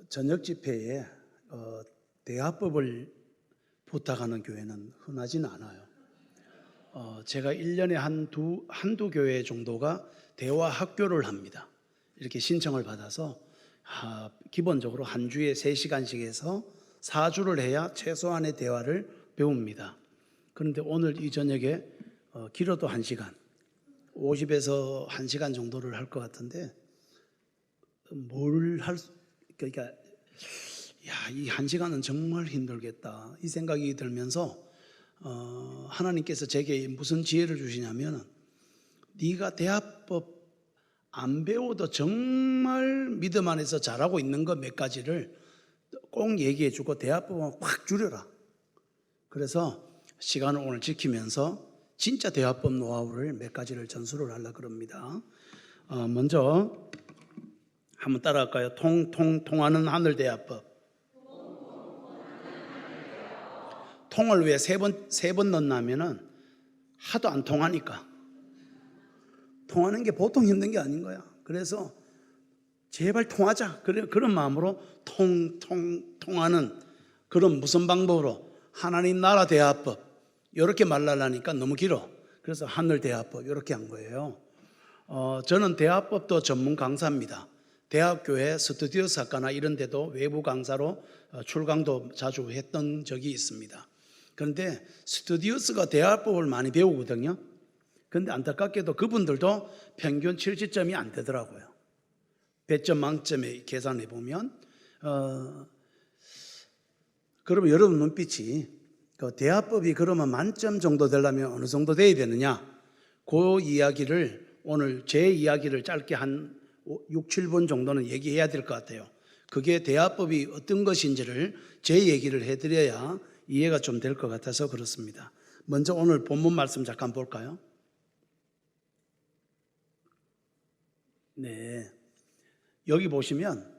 저녁 집회에 대화법을 부탁하는 교회는 흔하지는 않아요. 제가 1년에 한두 교회 정도가 대화 학교를 합니다. 이렇게 신청을 받아서 기본적으로 한 주에 3시간씩 해서 4주를 해야 최소한의 대화를 배웁니다. 그런데 오늘 이 저녁에 길어도 1시간, 50에서 1시간 정도를 할 것 같은데 그러니까 이 1시간은 정말 힘들겠다 이 생각이 들면서 하나님께서 제게 무슨 지혜를 주시냐면, 네가 대화법 안 배워도 정말 믿음 안에서 잘하고 있는 것 몇 가지를 꼭 얘기해 주고 대화법은 확 줄여라. 그래서 시간을 오늘 지키면서 진짜 대화법 노하우를 몇 가지를 전수를 하려고 그럽니다. 먼저 한번 따라할까요? 통하는 하늘 대화법. 통을 왜 세 번 넣냐면은 하도 안 통하니까. 통하는 게 보통 힘든 게 아닌 거야. 그래서 제발 통하자. 그런 마음으로 통하는 그런 무슨 방법으로 하나님 나라 대화법 이렇게 말하려니까 너무 길어. 그래서 하늘 대화법 이렇게 한 거예요. 저는 대화법도 전문 강사입니다. 대학교에 스튜디오 학과나 이런 데도 외부 강사로 출강도 자주 했던 적이 있습니다. 그런데 스튜디오스가 대화법을 많이 배우거든요. 그런데 안타깝게도 그분들도 평균 70점이 안 되더라고요. 100점 만점에 계산해 보면 그러면 여러분 눈빛이 대화법이 그러면 만점 정도 되려면 어느 정도 돼야 되느냐, 그 이야기를 오늘 제 이야기를 짧게 한 6, 7분 정도는 얘기해야 될 것 같아요. 그게 대화법이 어떤 것인지를 제 얘기를 해드려야 이해가 좀 될 것 같아서 그렇습니다. 먼저 오늘 본문 말씀 잠깐 볼까요? 네, 여기 보시면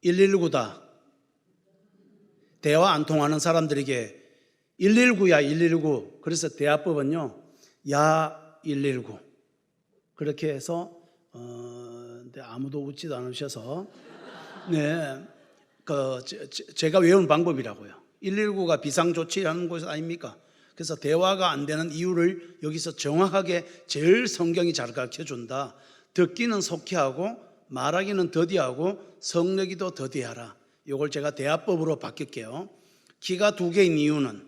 119다. 대화 안 통하는 사람들에게 119야 119. 그래서 대화법은요, 119 그렇게 해서 근데 아무도 웃지도 않으셔서 네, 제가 외운 방법이라고요. 119가 비상조치라는 곳 아닙니까? 그래서 대화가 안 되는 이유를 여기서 정확하게 제일 성경이 잘 가르쳐준다. 듣기는 속히 하고 말하기는 더디하고 성내기도 더디하라. 이걸 제가 대화법으로 바뀔게요. 귀가 2개인 이유는,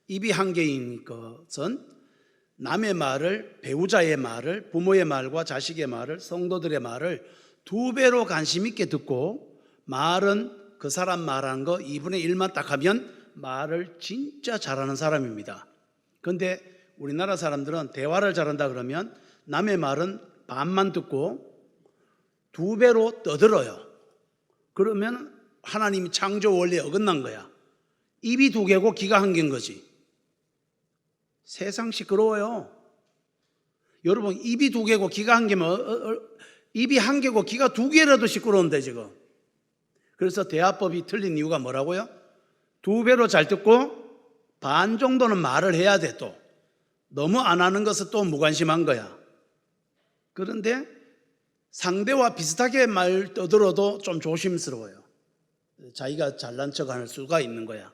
입이 1개인 것은 남의 말을, 배우자의 말을, 부모의 말과 자식의 말을, 성도들의 말을 2배로 관심 있게 듣고, 말은 그 사람 말하는 거 2분의 1만 딱 하면 말을 진짜 잘하는 사람입니다. 그런데 우리나라 사람들은 대화를 잘한다 그러면 남의 말은 반만 듣고 2배로 떠들어요. 그러면 하나님이 창조 원리에 어긋난 거야. 입이 2개고 귀가 1개인 거지. 세상 시끄러워요. 여러분, 입이 2개고 귀가 1개면 입이 1개고 귀가 2개라도 시끄러운데 지금. 그래서 대화법이 틀린 이유가 뭐라고요? 2배로 잘 듣고 반 정도는 말을 해야 돼. 또 너무 안 하는 것은 또 무관심한 거야. 그런데 상대와 비슷하게 말 떠들어도 좀 조심스러워요. 자기가 잘난 척할 수가 있는 거야.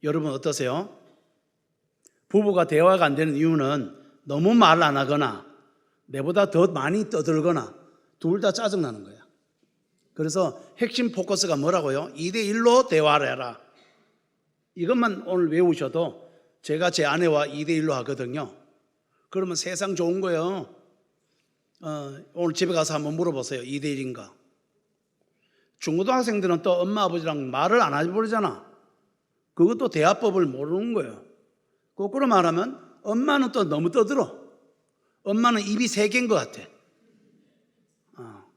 여러분 어떠세요? 부부가 대화가 안 되는 이유는 너무 말 안 하거나 내보다 더 많이 떠들거나 둘 다 짜증나는 거야. 그래서 핵심 포커스가 뭐라고요? 2대1로 대화를 해라. 이것만 오늘 외우셔도, 제가 제 아내와 2대1로 하거든요. 그러면 세상 좋은 거예요. 오늘 집에 가서 한번 물어보세요. 2대1인가? 중고등학생들은 또 엄마 아버지랑 말을 안 하지 버리잖아. 그것도 대화법을 모르는 거예요. 거꾸로 말하면 엄마는 또 너무 떠들어. 엄마는 입이 3개인 것 같아.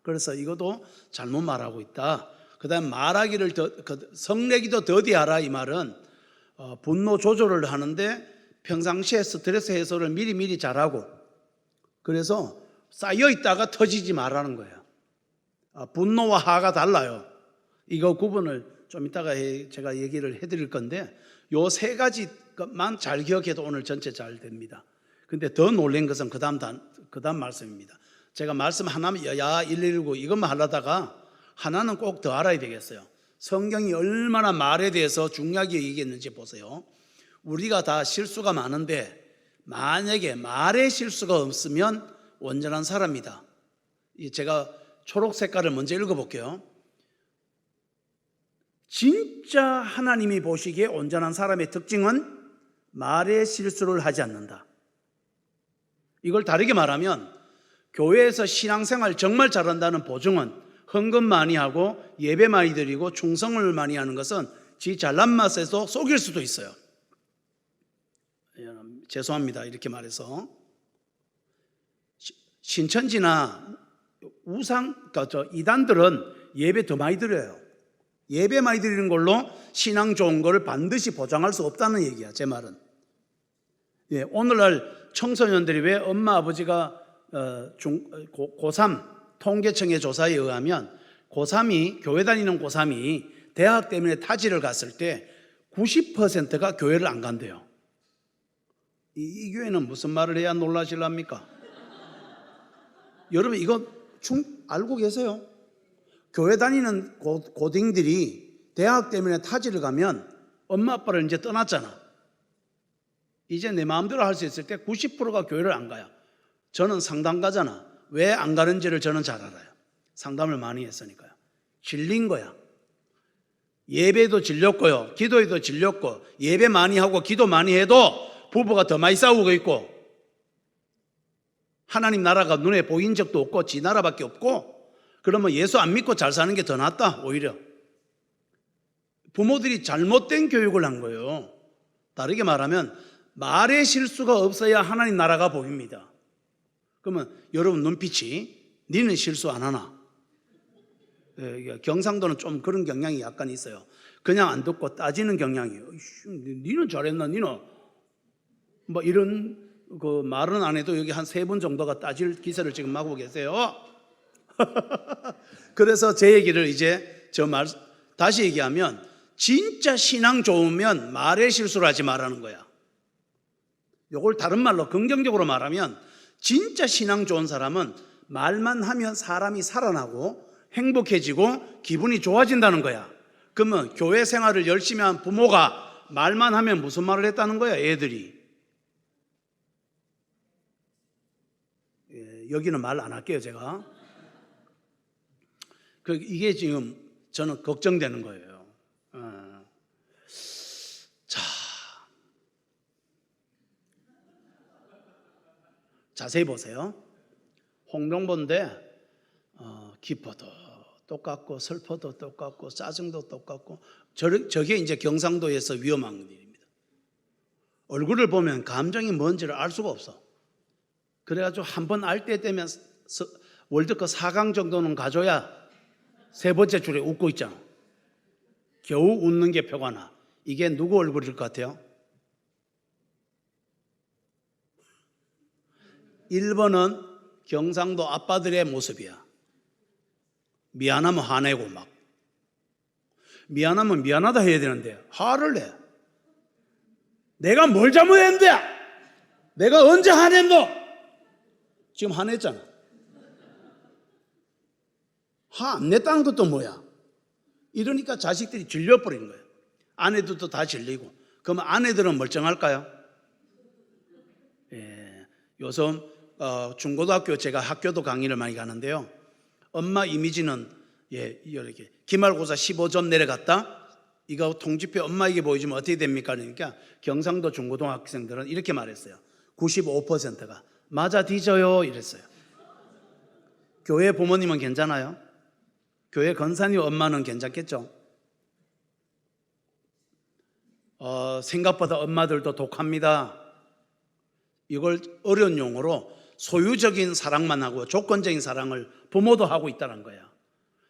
그래서 이것도 잘못 말하고 있다. 그 다음 말하기를 성내기도 더디하라. 이 말은 분노 조절을 하는데 평상시에 스트레스 해소를 미리 잘하고, 그래서 쌓여있다가 터지지 말라는 거예요. 분노와 화가 달라요. 이거 구분을 좀 이따가 제가 얘기를 해드릴 건데, 요 3가지만 잘 기억해도 오늘 전체 잘 됩니다. 근데 더 놀란 것은 그 다음 말씀입니다. 제가 말씀 하나면 야 119 이것만 하려다가 하나는 꼭 더 알아야 되겠어요. 성경이 얼마나 말에 대해서 중요하게 얘기했는지 보세요. 우리가 다 실수가 많은데 만약에 말에 실수가 없으면 온전한 사람이다. 제가 초록 색깔을 먼저 읽어볼게요. 진짜 하나님이 보시기에 온전한 사람의 특징은 말에 실수를 하지 않는다. 이걸 다르게 말하면 교회에서 신앙생활 정말 잘한다는 보증은 헌금 많이 하고 예배 많이 드리고 충성을 많이 하는 것은 지 잘난 맛에서 속일 수도 있어요. 죄송합니다. 이렇게 말해서 신천지나 그러니까 이단들은 예배 더 많이 드려요. 예배 많이 드리는 걸로 신앙 좋은 거를 반드시 보장할 수 없다는 얘기야. 제 말은. 오늘날 청소년들이 왜 엄마 아버지가 고3 통계청의 조사에 의하면 고3이 교회 다니는 고3이 대학 때문에 타지를 갔을 때 90%가 교회를 안 간대요. 이 교회는 무슨 말을 해야 놀라실랍니까? 여러분 이거 알고 계세요? 교회 다니는 고딩들이 대학 때문에 타지를 가면 엄마 아빠를 이제 떠났잖아. 이제 내 마음대로 할 수 있을 때 90%가 교회를 안 가요. 저는 상담 가잖아. 왜 안 가는지를 저는 잘 알아요. 상담을 많이 했으니까요. 질린 거야. 예배도 질렸고요. 기도에도 질렸고 예배 많이 하고 기도 많이 해도 부부가 더 많이 싸우고 있고 하나님 나라가 눈에 보인 적도 없고 지 나라밖에 없고 그러면 예수 안 믿고 잘 사는 게 더 낫다. 오히려 부모들이 잘못된 교육을 한 거예요. 다르게 말하면 말에 실수가 없어야 하나님 나라가 보입니다. 그러면 여러분 눈빛이 니는 실수 안 하나? 경상도는 좀 그런 경향이 약간 있어요. 그냥 안 듣고 따지는 경향이에요. 니는 잘했나? 니는 뭐 이런 그 말은 안 해도 여기 한 3분 정도가 따질 기세를 지금 하고 계세요. 그래서 제 얘기를 이제 다시 얘기하면 진짜 신앙 좋으면 말에 실수를 하지 말라는 거야. 이걸 다른 말로 긍정적으로 말하면 진짜 신앙 좋은 사람은 말만 하면 사람이 살아나고 행복해지고 기분이 좋아진다는 거야. 그러면 교회 생활을 열심히 한 부모가 말만 하면 무슨 말을 했다는 거야, 애들이. 여기는 말 안 할게요, 제가. 이게 지금 저는 걱정되는 거예요. 자, 자세히 보세요. 홍명보인데 기뻐도 똑같고 슬퍼도 똑같고 짜증도 똑같고 저게 이제 경상도에서 위험한 일입니다. 얼굴을 보면 감정이 뭔지를 알 수가 없어. 그래가지고 한 번 알 때 되면 월드컵 4강 정도는 가져야 3번째 줄에 웃고 있잖아. 겨우 웃는 게 표가 나. 이게 누구 얼굴일 것 같아요? 1번은 경상도 아빠들의 모습이야. 미안하면 화내고 막. 미안하면 미안하다 해야 되는데 화를 내. 내가 뭘 잘못했는데? 내가 언제 화냈노? 지금 화냈잖아. 화 안 냈다는 것도 뭐야? 이러니까 자식들이 질려버린 거예요. 아내들도 다 질리고. 그러면 아내들은 멀쩡할까요? 요즘 중고등학교 제가 학교도 강의를 많이 가는데요. 엄마 이미지는 이렇게 기말고사 15점 내려갔다. 이거 통지표 엄마에게 보여주면 어떻게 됩니까? 그러니까 경상도 중고등학생들은 이렇게 말했어요. 95%가 맞아 뒤져요 이랬어요. 교회 부모님은 괜찮아요? 교회 권사님 엄마는 괜찮겠죠? 생각보다 엄마들도 독합니다. 이걸 어려운 용어로 소유적인 사랑만 하고 조건적인 사랑을 부모도 하고 있다는 거야.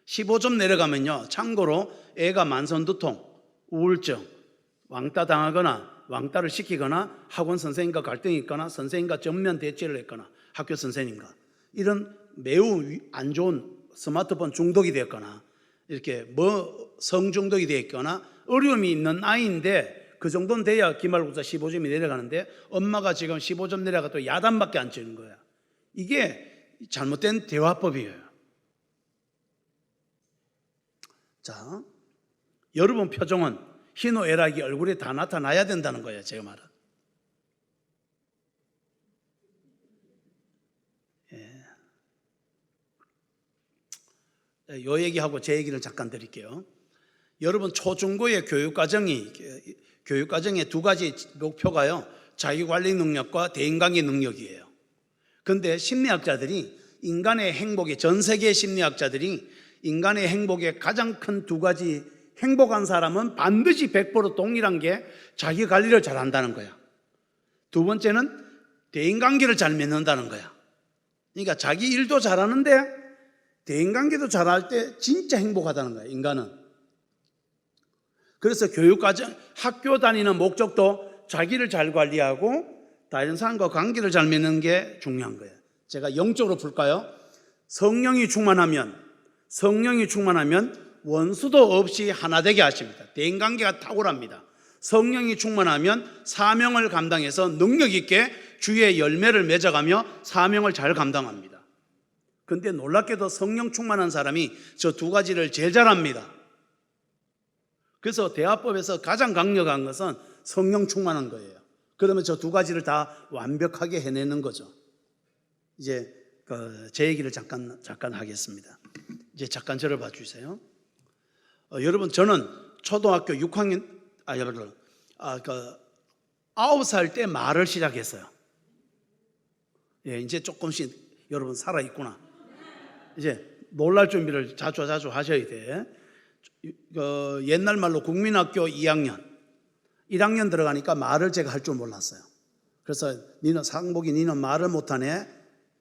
15점 내려가면요, 참고로 애가 만선두통, 우울증, 왕따 당하거나 왕따를 시키거나 학원 선생님과 갈등이 있거나 선생님과 전면 대치를 했거나 학교 선생님과 이런 매우 안 좋은 스마트폰 중독이 됐거나 이렇게 성중독이 됐거나 어려움이 있는 아이인데 그 정도는 돼야 기말고사 15점이 내려가는데 엄마가 지금 15점 내려가도 야단밖에 안 치는 거야. 이게 잘못된 대화법이에요. 자, 여러분 표정은 희노애락이 얼굴에 다 나타나야 된다는 거예요. 제가 말은. 요 얘기하고 제 얘기를 잠깐 드릴게요. 여러분 초중고의 교육과정의 두 가지 목표가요, 자기관리 능력과 대인관계 능력이에요. 그런데 심리학자들이 인간의 행복의, 전 세계 심리학자들이 인간의 행복의 가장 큰 두 가지, 행복한 사람은 반드시 100% 동일한 게 자기 관리를 잘한다는 거야. 두 번째는 대인관계를 잘 맺는다는 거야. 그러니까 자기 일도 잘하는데 대인관계도 잘할 때 진짜 행복하다는 거야, 인간은. 그래서 교육과정, 학교 다니는 목적도 자기를 잘 관리하고 다른 사람과 관계를 잘 맺는 게 중요한 거예요. 제가 영적으로 풀까요? 성령이 충만하면 원수도 없이 하나 되게 하십니다. 대인관계가 탁월합니다. 성령이 충만하면 사명을 감당해서 능력 있게 주의 열매를 맺어가며 사명을 잘 감당합니다. 그런데 놀랍게도 성령 충만한 사람이 저 두 가지를 제일 잘합니다. 그래서 대화법에서 가장 강력한 것은 성령 충만한 거예요. 그러면 저 두 가지를 다 완벽하게 해내는 거죠. 이제 제 얘기를 잠깐 하겠습니다. 이제 잠깐 저를 봐주세요. 여러분, 저는 초등학교 6학년, 9살 때 말을 시작했어요. 예, 이제 조금씩 여러분 살아있구나. 이제 놀랄 준비를 자주 하셔야 돼. 옛날 말로 국민학교 2학년, 1학년 들어가니까 말을 제가 할 줄 몰랐어요. 그래서 니는 상복이 니는 말을 못하네,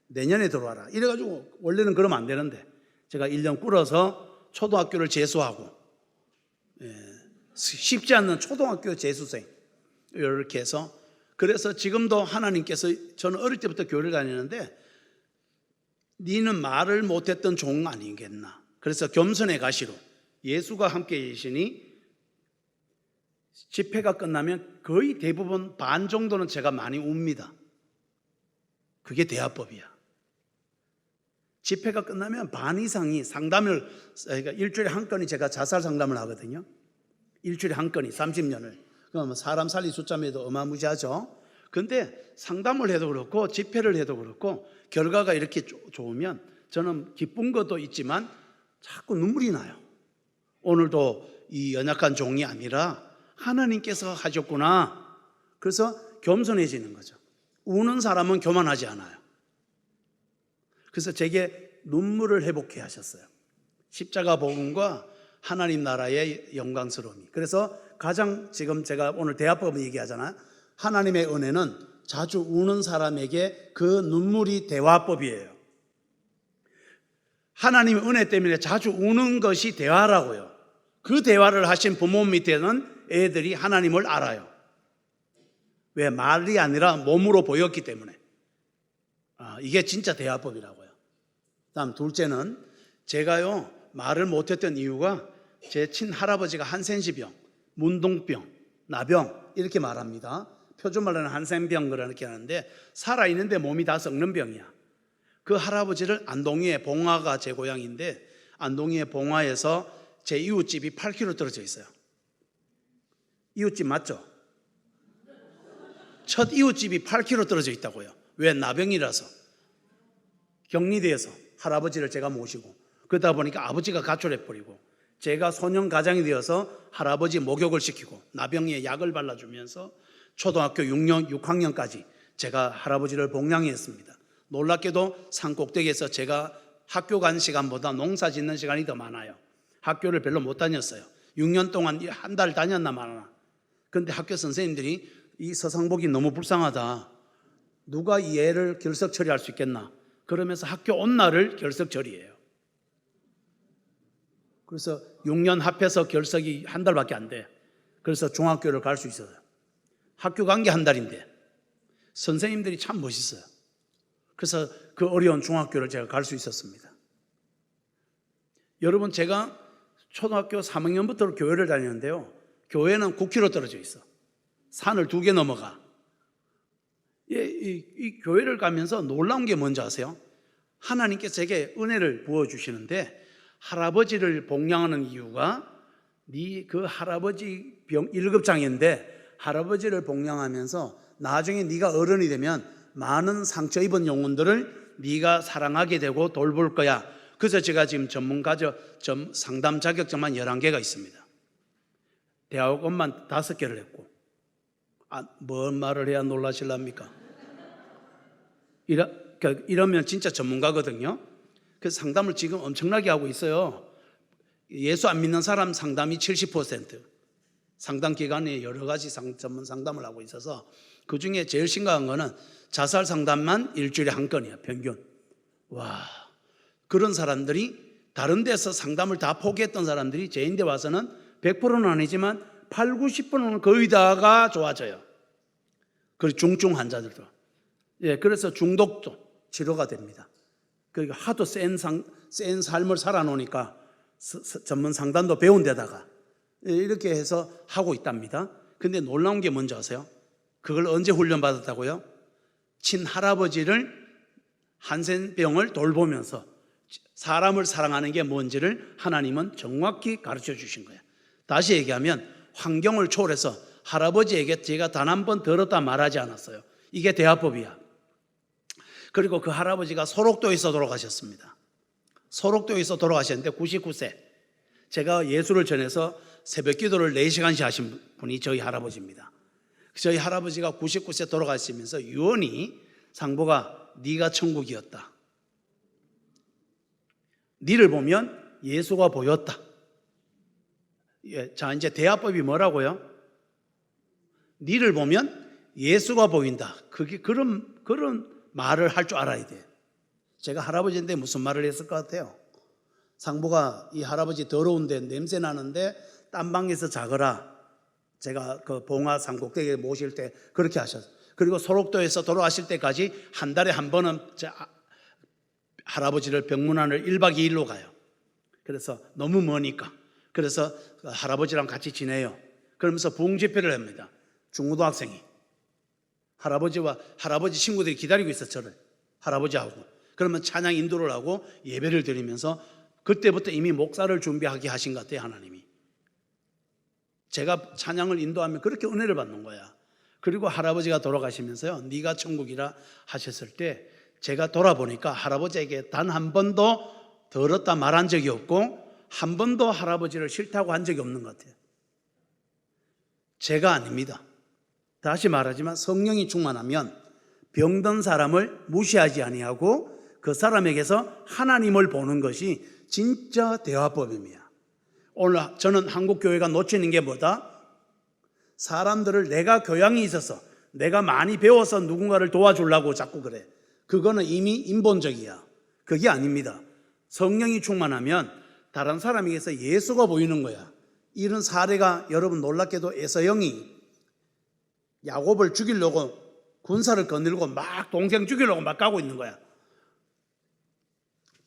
내년에 들어와라. 이래가지고 원래는 그러면 안 되는데 제가 1년 꿇어서 초등학교를 재수하고, 쉽지 않는 초등학교 재수생 이렇게 해서, 그래서 지금도 하나님께서, 저는 어릴 때부터 교회를 다니는데 니는 말을 못했던 종 아니겠나. 그래서 겸손의 가시로 예수가 함께 계시니 집회가 끝나면 거의 대부분 반 정도는 제가 많이 웁니다. 그게 대화법이야. 집회가 끝나면 반 이상이 상담을, 그러니까 일주일에 한 건이 제가 자살 상담을 하거든요. 일주일에 한 건이 30년을. 그러면 사람 살리 숫자면도 어마무시하죠. 그런데 상담을 해도 그렇고 집회를 해도 그렇고 결과가 이렇게 좋으면 저는 기쁜 것도 있지만 자꾸 눈물이 나요. 오늘도 이 연약한 종이 아니라 하나님께서 하셨구나. 그래서 겸손해지는 거죠. 우는 사람은 교만하지 않아요. 그래서 제게 눈물을 회복해 하셨어요. 십자가 복음과 하나님 나라의 영광스러움이. 그래서 가장, 지금 제가 오늘 대화법을 얘기하잖아요. 하나님의 은혜는 자주 우는 사람에게 그 눈물이 대화법이에요. 하나님의 은혜 때문에 자주 우는 것이 대화라고요. 그 대화를 하신 부모 밑에는 애들이 하나님을 알아요. 왜? 말이 아니라 몸으로 보였기 때문에. 이게 진짜 대화법이라고요. 다음 둘째는, 제가요 말을 못했던 이유가 제 친할아버지가 한센시병, 문동병, 나병 이렇게 말합니다. 표준말로는 한센병 그렇게 하는데 살아있는데 몸이 다 썩는 병이야. 그 할아버지를 안동위의 봉화가 제 고향인데 안동위의 봉화에서 제 이웃집이 8km 떨어져 있어요. 이웃집 맞죠? 첫 이웃집이 8km 떨어져 있다고요. 왜? 나병이라서. 격리돼서 할아버지를 제가 모시고, 그러다 보니까 아버지가 가출해버리고 제가 소년 가장이 되어서 할아버지 목욕을 시키고 나병에 약을 발라주면서 초등학교 6학년까지 제가 할아버지를 봉양했습니다. 놀랍게도 산꼭대기에서 제가 학교 간 시간보다 농사 짓는 시간이 더 많아요. 학교를 별로 못 다녔어요. 6년 동안 한 달 다녔나 마나. 그런데 학교 선생님들이 이 서상복이 너무 불쌍하다. 누가 이 애를 결석 처리할 수 있겠나. 그러면서 학교 온 날을 결석 처리해요. 그래서 6년 합해서 결석이 한 달밖에 안 돼. 그래서 중학교를 갈 수 있어요. 학교 간 게 한 달인데 선생님들이 참 멋있어요. 그래서 그 어려운 중학교를 제가 갈 수 있었습니다. 여러분, 제가 초등학교 3학년부터 교회를 다니는데요, 교회는 9km 떨어져 있어. 산을 2개 넘어가. 이 교회를 가면서 놀라운 게 뭔지 아세요? 하나님께서 제게 은혜를 부어주시는데 할아버지를 복양하는 이유가 네 그 할아버지 병 1급장인데 할아버지를 복양하면서 나중에 네가 어른이 되면 많은 상처 입은 영혼들을 네가 사랑하게 되고 돌볼 거야. 그래서 제가 지금 상담 자격증만 11개가 있습니다. 대학원만 5개를 했고. 뭔 말을 해야 놀라실랍니까? 이러면 진짜 전문가거든요. 그래서 상담을 지금 엄청나게 하고 있어요. 예수 안 믿는 사람 상담이 70%. 상담 기관에 여러 가지 전문 상담을 하고 있어서 그중에 제일 심각한 거는 자살 상담만 일주일에 한 건이야, 평균. 와, 그런 사람들이 다른 데서 상담을 다 포기했던 사람들이 제 인데 와서는 100%는 아니지만 8, 90%는 거의 다가 좋아져요. 그리고 중증 환자들도. 예, 그래서 중독도 치료가 됩니다. 그러니까 하도 센 삶을 살아놓으니까 전문 상담도 배운 데다가 이렇게 해서 하고 있답니다. 근데 놀라운 게 뭔지 아세요? 그걸 언제 훈련받았다고요? 친할아버지를 한센병을 돌보면서 사람을 사랑하는 게 뭔지를 하나님은 정확히 가르쳐 주신 거예요. 다시 얘기하면 환경을 초월해서 할아버지에게 제가 단 한 번 들었다 말하지 않았어요. 이게 대화법이야. 그리고 그 할아버지가 소록도에서 돌아가셨습니다. 소록도에서 돌아가셨는데 99세. 제가 예수를 전해서 새벽 기도를 4시간씩 하신 분이 저희 할아버지입니다. 저희 할아버지가 99세 돌아가시면서 유언이 상보가 네가 천국이었다. 네를 보면 예수가 보였다. 예, 자, 이제 대화법이 뭐라고요? 네를 보면 예수가 보인다. 그게 그런 말을 할 줄 알아야 돼. 제가 할아버지인데 무슨 말을 했을 것 같아요? 상보가 이 할아버지 더러운데 냄새 나는데 딴 방에서 자거라. 제가 그 봉화 산꼭대기에 모실 때 그렇게 하셨어요. 그리고 소록도에서 돌아가실 때까지 한 달에 한 번은 할아버지를 병문안을 1박 2일로 가요. 그래서 너무 머니까. 그래서 할아버지랑 같이 지내요. 그러면서 부흥 집회를 합니다. 중고등학생이. 할아버지와 할아버지 친구들이 기다리고 있어, 저를. 할아버지하고. 그러면 찬양 인도를 하고 예배를 드리면서 그때부터 이미 목사를 준비하게 하신 것 같아요, 하나님이. 제가 찬양을 인도하면 그렇게 은혜를 받는 거야. 그리고 할아버지가 돌아가시면서요, 네가 천국이라 하셨을 때 제가 돌아보니까 할아버지에게 단 한 번도 더럽다 말한 적이 없고 한 번도 할아버지를 싫다고 한 적이 없는 것 같아요. 제가 아닙니다. 다시 말하지만 성령이 충만하면 병든 사람을 무시하지 아니하고 그 사람에게서 하나님을 보는 것이 진짜 대화법입니다. 오늘 저는 한국 교회가 놓치는 게 뭐다? 사람들을 내가 교양이 있어서 내가 많이 배워서 누군가를 도와주려고 자꾸 그래. 그거는 이미 인본적이야. 그게 아닙니다. 성령이 충만하면 다른 사람에게서 예수가 보이는 거야. 이런 사례가 여러분 놀랍게도 에서형이 야곱을 죽이려고 군사를 거느리고 막 동생 죽이려고 막 가고 있는 거야.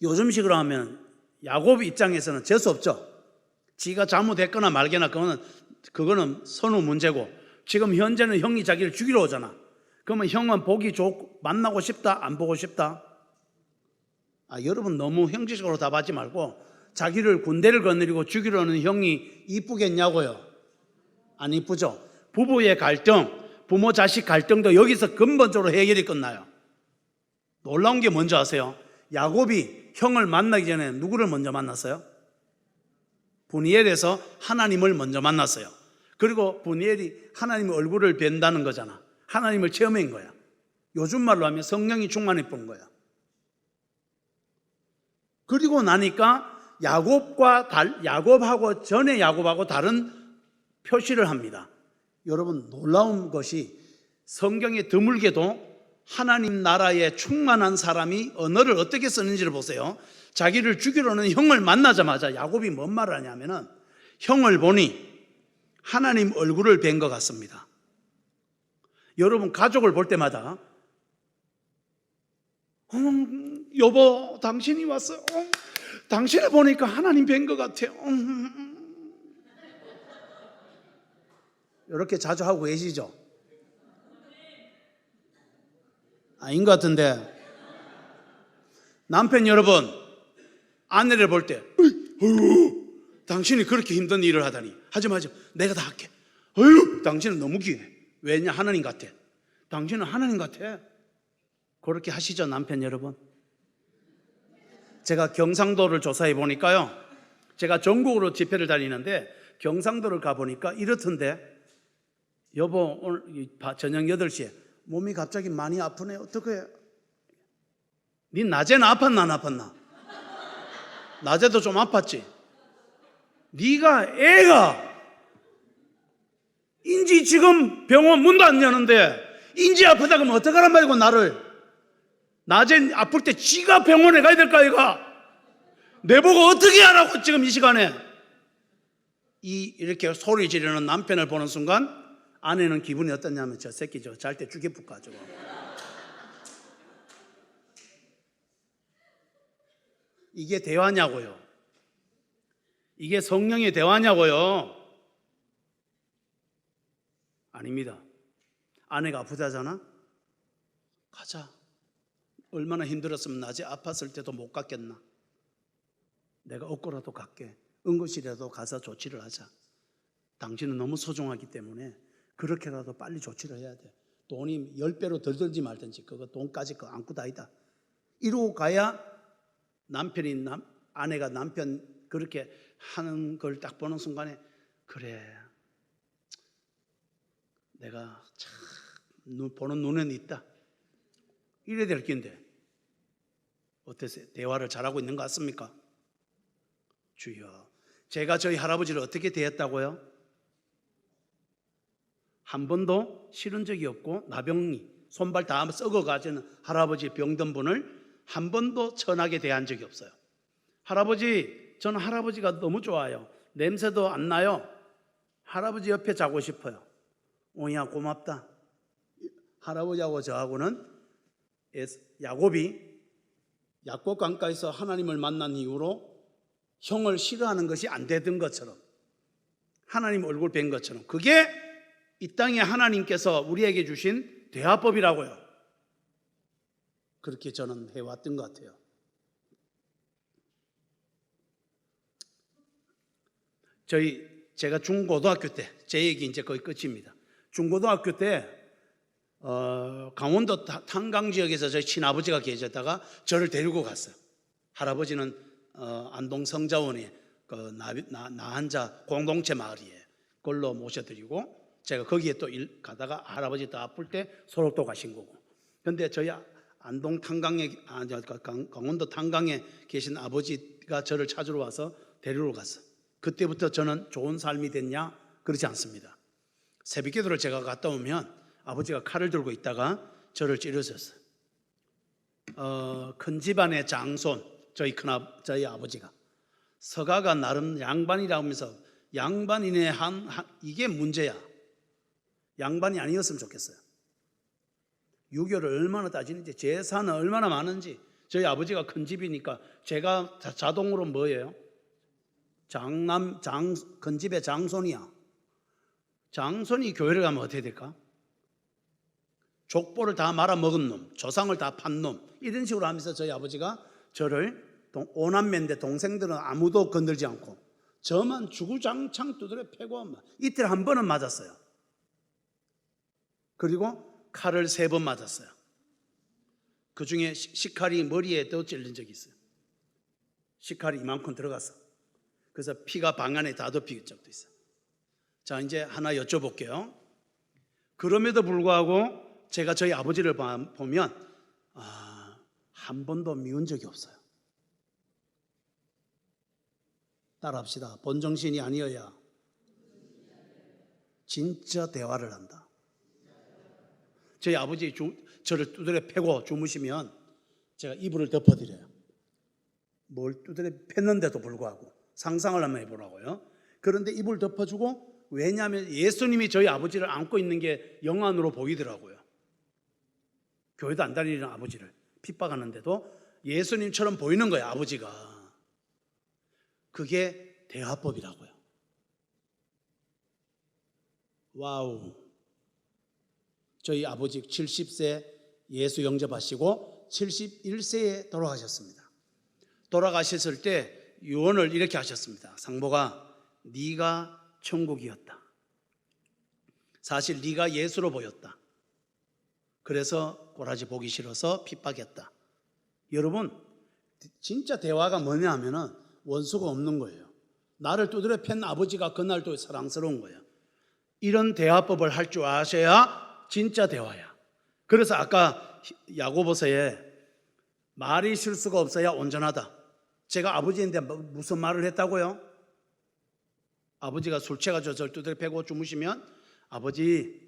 요즘식으로 하면 야곱 입장에서는 재수 없죠. 지가 잘못했거나 말거나 그거는 선후 문제고, 지금 현재는 형이 자기를 죽이러 오잖아. 그러면 형은 보기 좋고 만나고 싶다, 안 보고 싶다? 여러분 너무 형식적으로 답하지 말고 자기를 군대를 거느리고 죽이려는 형이 이쁘겠냐고요? 안 이쁘죠? 부부의 갈등, 부모 자식 갈등도 여기서 근본적으로 해결이 끝나요. 놀라운 게 뭔지 아세요? 야곱이 형을 만나기 전에 누구를 먼저 만났어요? 브니엘에서 하나님을 먼저 만났어요. 그리고 브니엘이 하나님의 얼굴을 뵌다는 거잖아. 하나님을 체험한 거야. 요즘 말로 하면 성령이 충만해 본 거야. 그리고 나니까 야곱하고 전에 야곱하고 다른 표시를 합니다. 여러분 놀라운 것이 성경에 드물게도 하나님 나라에 충만한 사람이 언어를 어떻게 쓰는지를 보세요. 자기를 죽이려는 형을 만나자마자 야곱이 뭔 말을 하냐면은 형을 보니 하나님 얼굴을 뵌 것 같습니다. 여러분 가족을 볼 때마다 여보 당신이 왔어요. 당신을 보니까 하나님 뵌 것 같아요. 이렇게 자주 하고 계시죠? 아닌 것 같은데 남편 여러분, 아내를 볼 때 당신이 그렇게 힘든 일을 하다니. 하지 마. 내가 다 할게. 당신은 너무 귀해. 왜냐? 하나님 같아. 당신은 하나님 같아. 그렇게 하시죠, 남편 여러분? 제가 경상도를 조사해 보니까요, 제가 전국으로 집회를 다니는데 경상도를 가보니까 이렇던데, 여보 오늘 저녁 8시에 몸이 갑자기 많이 아프네. 어떡해? 니 낮에는 아팠나 안 아팠나? 낮에도 좀 아팠지? 네가 애가 인지 지금 병원 문도 안 여는데 인지 아프다 그러면 어떡하란 말이고, 나를 낮에 아플 때 지가 병원에 가야 될까? 얘가 내보고 어떻게 하라고 지금 이 시간에. 이렇게 소리 지르는 남편을 보는 순간 아내는 기분이 어떠냐면, 저 새끼 저 잘 때 죽여볼까 저거. 이게 대화냐고요? 이게 성령의 대화냐고요? 아닙니다. 아내가 아프다잖아? 가자. 얼마나 힘들었으면 낮에 아팠을 때도 못 갔겠나? 내가 업고라도 갈게. 응급실이라도 가서 조치를 하자. 당신은 너무 소중하기 때문에 그렇게라도 빨리 조치를 해야 돼. 돈이 10배로 덜 들지 말든지 그거 돈까지 그거 안고 다니다. 이러고 가야 아내가 남편 그렇게 하는 걸 딱 보는 순간에, 그래, 내가 참 보는 눈에는 있다. 이래야 될 긴데 어떠세요? 대화를 잘하고 있는 것 같습니까? 주여, 제가 저희 할아버지를 어떻게 대했다고요? 한 번도 싫은 적이 없고, 나병이 손발 다 썩어가지는 할아버지 병든 분을 한 번도 천하게 대한 적이 없어요. 할아버지, 저는 할아버지가 너무 좋아요. 냄새도 안 나요. 할아버지 옆에 자고 싶어요. 오야 고맙다. 할아버지하고 저하고는 야곱이 야곱 강가에서 하나님을 만난 이후로 형을 싫어하는 것이 안 되던 것처럼, 하나님 얼굴 뵌 것처럼, 그게 이 땅에 하나님께서 우리에게 주신 대화법이라고요. 그렇게 저는 해왔던 것 같아요. 제가 중고등학교 때, 제 얘기 이제 거의 끝입니다. 중고등학교 때 강원도 탄강 지역에서 저희 친아버지가 계셨다가 저를 데리고 갔어요. 할아버지는 안동 성자원에 그 나한자 공동체 마을이에요. 그걸로 모셔드리고, 제가 거기에 또 가다가 할아버지 또 아플 때 서로 또 가신 거고. 근데 저희 안동 강원도 탄강에 계신 아버지가 저를 찾으러 와서 데리러 갔어. 그때부터 저는 좋은 삶이 됐냐? 그렇지 않습니다. 새벽기도를 제가 갔다 오면 아버지가 칼을 들고 있다가 저를 찌르셨어요. 큰 집안의 장손, 저희 아버지가 서가가 나름 양반이라고 하면서, 양반이네 이게 문제야. 양반이 아니었으면 좋겠어요. 유교를 얼마나 따지는지, 재산은 얼마나 많은지. 저희 아버지가 큰 집이니까 제가 자동으로 뭐예요? 큰 집의 장손이야. 장손이 교회를 가면 어떻게 될까? 족보를 다 말아먹은 놈, 조상을 다 판 놈, 이런 식으로 하면서 저희 아버지가 저를, 오남매인데 동생들은 아무도 건들지 않고 저만 주구장창 두드려 패고, 이틀 한 번은 맞았어요. 그리고 칼을 3번 맞았어요. 그 중에 식칼이 머리에 더 찔린 적이 있어요. 식칼이 이만큼 들어갔어. 그래서 피가 방 안에 다 덮인 적도 있어요. 자, 이제 하나 여쭤볼게요. 그럼에도 불구하고 제가 저희 아버지를 보면 한 번도 미운 적이 없어요. 따라합시다. 본정신이 아니어야 진짜 대화를 한다. 저희 아버지 저를 두드려 패고 주무시면 제가 이불을 덮어드려요. 뭘 두드려 팼는데도 불구하고 상상을 한번 해보라고요. 그런데 이불 덮어주고, 왜냐하면 예수님이 저희 아버지를 안고 있는 게 영안으로 보이더라고요. 교회도 안 다니는 아버지를 핍박하는데도 예수님처럼 보이는 거예요, 아버지가. 그게 대화법이라고요. 와우. 저희 아버지 70세 예수 영접하시고 71세에 돌아가셨습니다. 돌아가셨을 때 유언을 이렇게 하셨습니다. 상보가 네가 천국이었다. 사실 네가 예수로 보였다. 그래서 꼬라지 보기 싫어서 핍박했다. 여러분, 진짜 대화가 뭐냐 하면은 원수가 없는 거예요. 나를 두드려 팬 아버지가 그날도 사랑스러운 거예요. 이런 대화법을 할 줄 아셔야 진짜 대화야. 그래서 아까 야고보서에 말이 실수가 없어야 온전하다. 제가 아버지인데 무슨 말을 했다고요? 아버지가 술 취해가지고 저를 두드려 패고 주무시면 아버지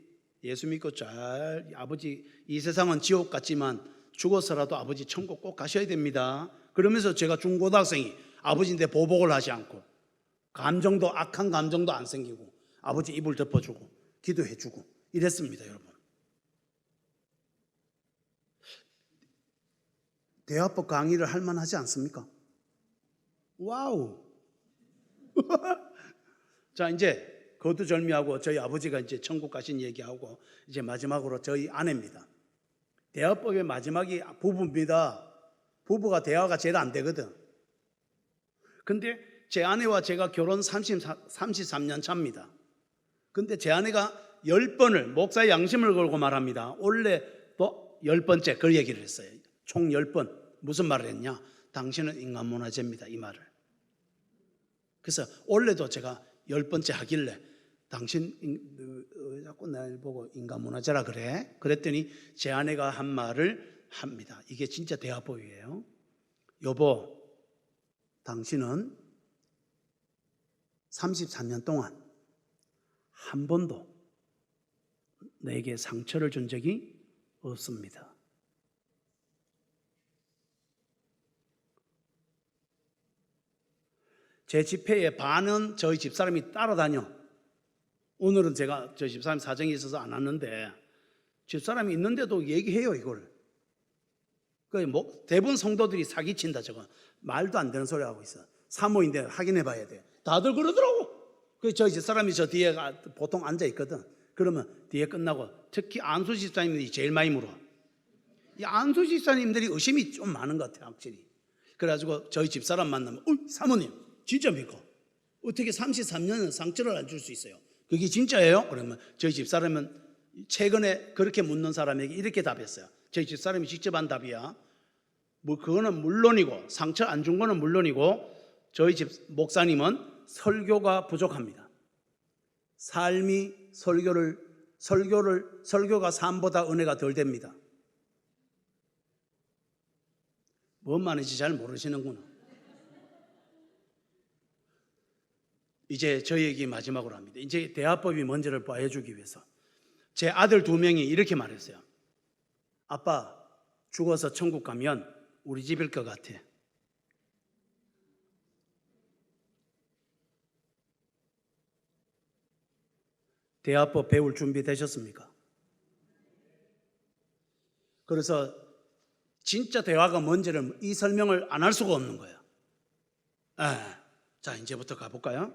예수 믿고 아버지 이 세상은 지옥 같지만 죽어서라도 아버지 천국 꼭 가셔야 됩니다. 그러면서 제가 중고등학생이 아버지인데 보복을 하지 않고 악한 감정도 안 생기고 아버지 이불 덮어주고 기도해주고 이랬습니다. 여러분, 대화법 강의를 할 만하지 않습니까? 와우. 자, 이제 거두절미하고 저희 아버지가 이제 천국 가신 얘기하고 이제 마지막으로 저희 아내입니다. 대화법의 마지막이 부부입니다. 부부가 대화가 제일 안 되거든. 근데 제 아내와 제가 결혼 33년 차입니다. 근데 제 아내가 10번을 목사의 양심을 걸고 말합니다. 올해 또 10번째 그 얘기를 했어요. 총 10번. 무슨 말을 했냐? 당신은 인간문화재입니다. 이 말을. 그래서 올해도 제가 10번째 하길래 당신 자꾸 날 보고 인간문화재라 그래? 그랬더니 제 아내가 한 말을 합니다. 이게 진짜 대화법이에요. 여보, 당신은 33년 동안 한 번도 내게 상처를 준 적이 없습니다. 제 집회에 반은 저희 집사람이 따라다녀. 오늘은 제가 저희 집사람 사정이 있어서 안 왔는데 집사람이 있는데도 얘기해요 이걸. 대부분 성도들이 사기친다 저거. 말도 안 되는 소리 하고 있어. 사모인데 확인해 봐야 돼. 다들 그러더라고. 저희 집사람이 저 뒤에 보통 앉아 있거든. 그러면 뒤에 끝나고 특히 안수 집사님들이 제일 많이 물어. 이 안수 집사님들이 의심이 좀 많은 것 같아요 확실히. 그래가지고 저희 집사람 만나면 사모님 진짜 믿고 어떻게 33년은 상처를 안 줄 수 있어요? 그게 진짜예요? 그러면 저희 집사람은 최근에 그렇게 묻는 사람에게 이렇게 답했어요. 저희 집사람이 직접 한 답이야. 뭐 그거는 물론이고 상처 안 준 거는 물론이고 저희 집 목사님은 설교가 부족합니다. 삶이 설교가 삶보다 은혜가 덜 됩니다. 뭔 말인지 잘 모르시는구나. 이제 저희 얘기 마지막으로 합니다. 이제 대화법이 뭔지를 보여주기 위해서 제 아들 2명이 이렇게 말했어요. 아빠, 죽어서 천국 가면 우리 집일 것 같아. 대화법 배울 준비 되셨습니까? 그래서 진짜 대화가 뭔지를 이 설명을 안 할 수가 없는 거예요. 자, 이제부터 가볼까요?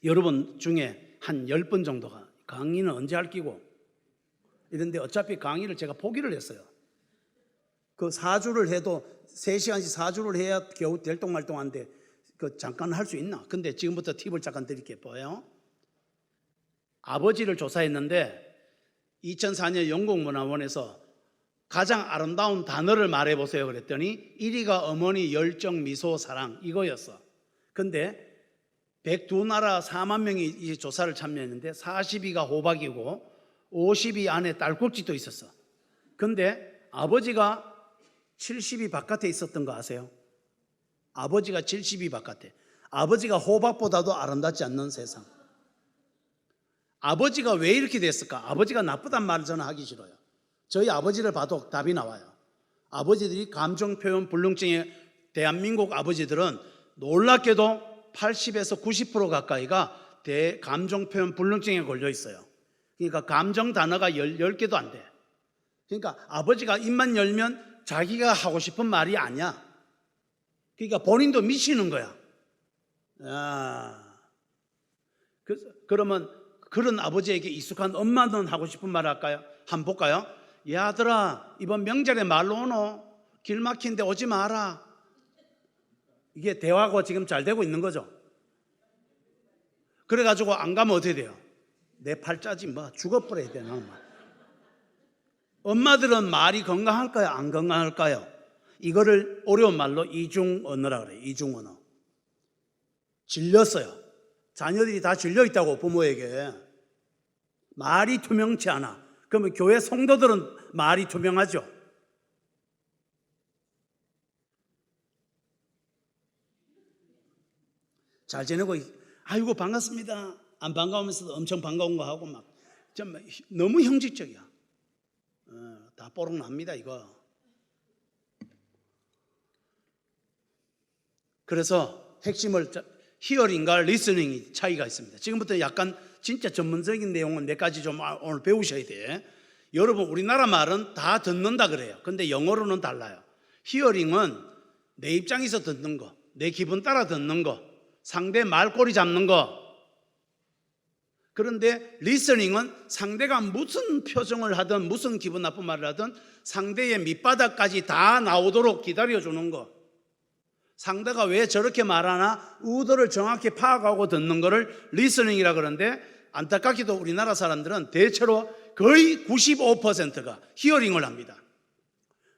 여러분 중에 한 10번 정도가 강의는 언제 할 끼고 이런데 어차피 강의를 제가 포기를 했어요. 그 4주를 해도 3시간씩 4주를 해야 겨우 될똥말똥한데 잠깐 할 수 있나? 근데 지금부터 팁을 잠깐 드릴게요. 보여요? 아버지를 조사했는데 2004년 영국문화원에서 가장 아름다운 단어를 말해보세요 그랬더니 1위가 어머니 열정 미소 사랑 이거였어. 근데 102나라 4만 명이 이 조사를 참여했는데 40위가 호박이고 50위 안에 딸꾹질도 있었어. 근데 아버지가 70위 바깥에 있었던 거 아세요? 아버지가 70위 바깥에. 아버지가 호박보다도 아름답지 않는 세상. 아버지가 왜 이렇게 됐을까? 아버지가 나쁘단 말을 저는 하기 싫어요. 저희 아버지를 봐도 답이 나와요. 아버지들이 감정표현 불능증에 대한민국 아버지들은 놀랍게도 80에서 90% 가까이가 감정표현 불능증에 걸려 있어요. 그러니까 감정 단어가 10개도 안 돼. 그러니까 아버지가 입만 열면 자기가 하고 싶은 말이 아니야. 그러니까 본인도 미치는 거야. 그러면 그런 아버지에게 익숙한 엄마는 하고 싶은 말 할까요? 한번 볼까요? 야 아들아, 이번 명절에 말로 오노? 길 막힌데 오지 마라. 이게 대화가 지금 잘 되고 있는 거죠. 그래가지고 안 가면 어떻게 돼요? 내 팔자지 뭐 죽어버려야 되나. 엄마들은 말이 건강할까요? 안 건강할까요? 이거를 어려운 말로 이중언어라 그래요. 이중언어. 질렸어요. 자녀들이 다 질려 있다고 부모에게. 말이 투명치 않아. 그러면 교회 성도들은 말이 투명하죠. 잘 지내고 아이고 반갑습니다. 안 반가우면서도 엄청 반가운 거 하고 막 좀 너무 형식적이야. 다 뽀록 납니다 이거. 그래서 핵심을 히어링과 리스닝이 차이가 있습니다. 지금부터 약간 진짜 전문적인 내용은 몇 가지 좀 오늘 배우셔야 돼. 여러분 우리나라 말은 다 듣는다 그래요. 근데 영어로는 달라요. 히어링은 내 입장에서 듣는 거, 내 기분 따라 듣는 거, 상대 말꼬리 잡는 거. 그런데 리스닝은 상대가 무슨 표정을 하든 무슨 기분 나쁜 말을 하든 상대의 밑바닥까지 다 나오도록 기다려주는 거. 상대가 왜 저렇게 말하나 의도를 정확히 파악하고 듣는 거를 리스닝이라 그러는데 안타깝게도 우리나라 사람들은 대체로 거의 95%가 히어링을 합니다.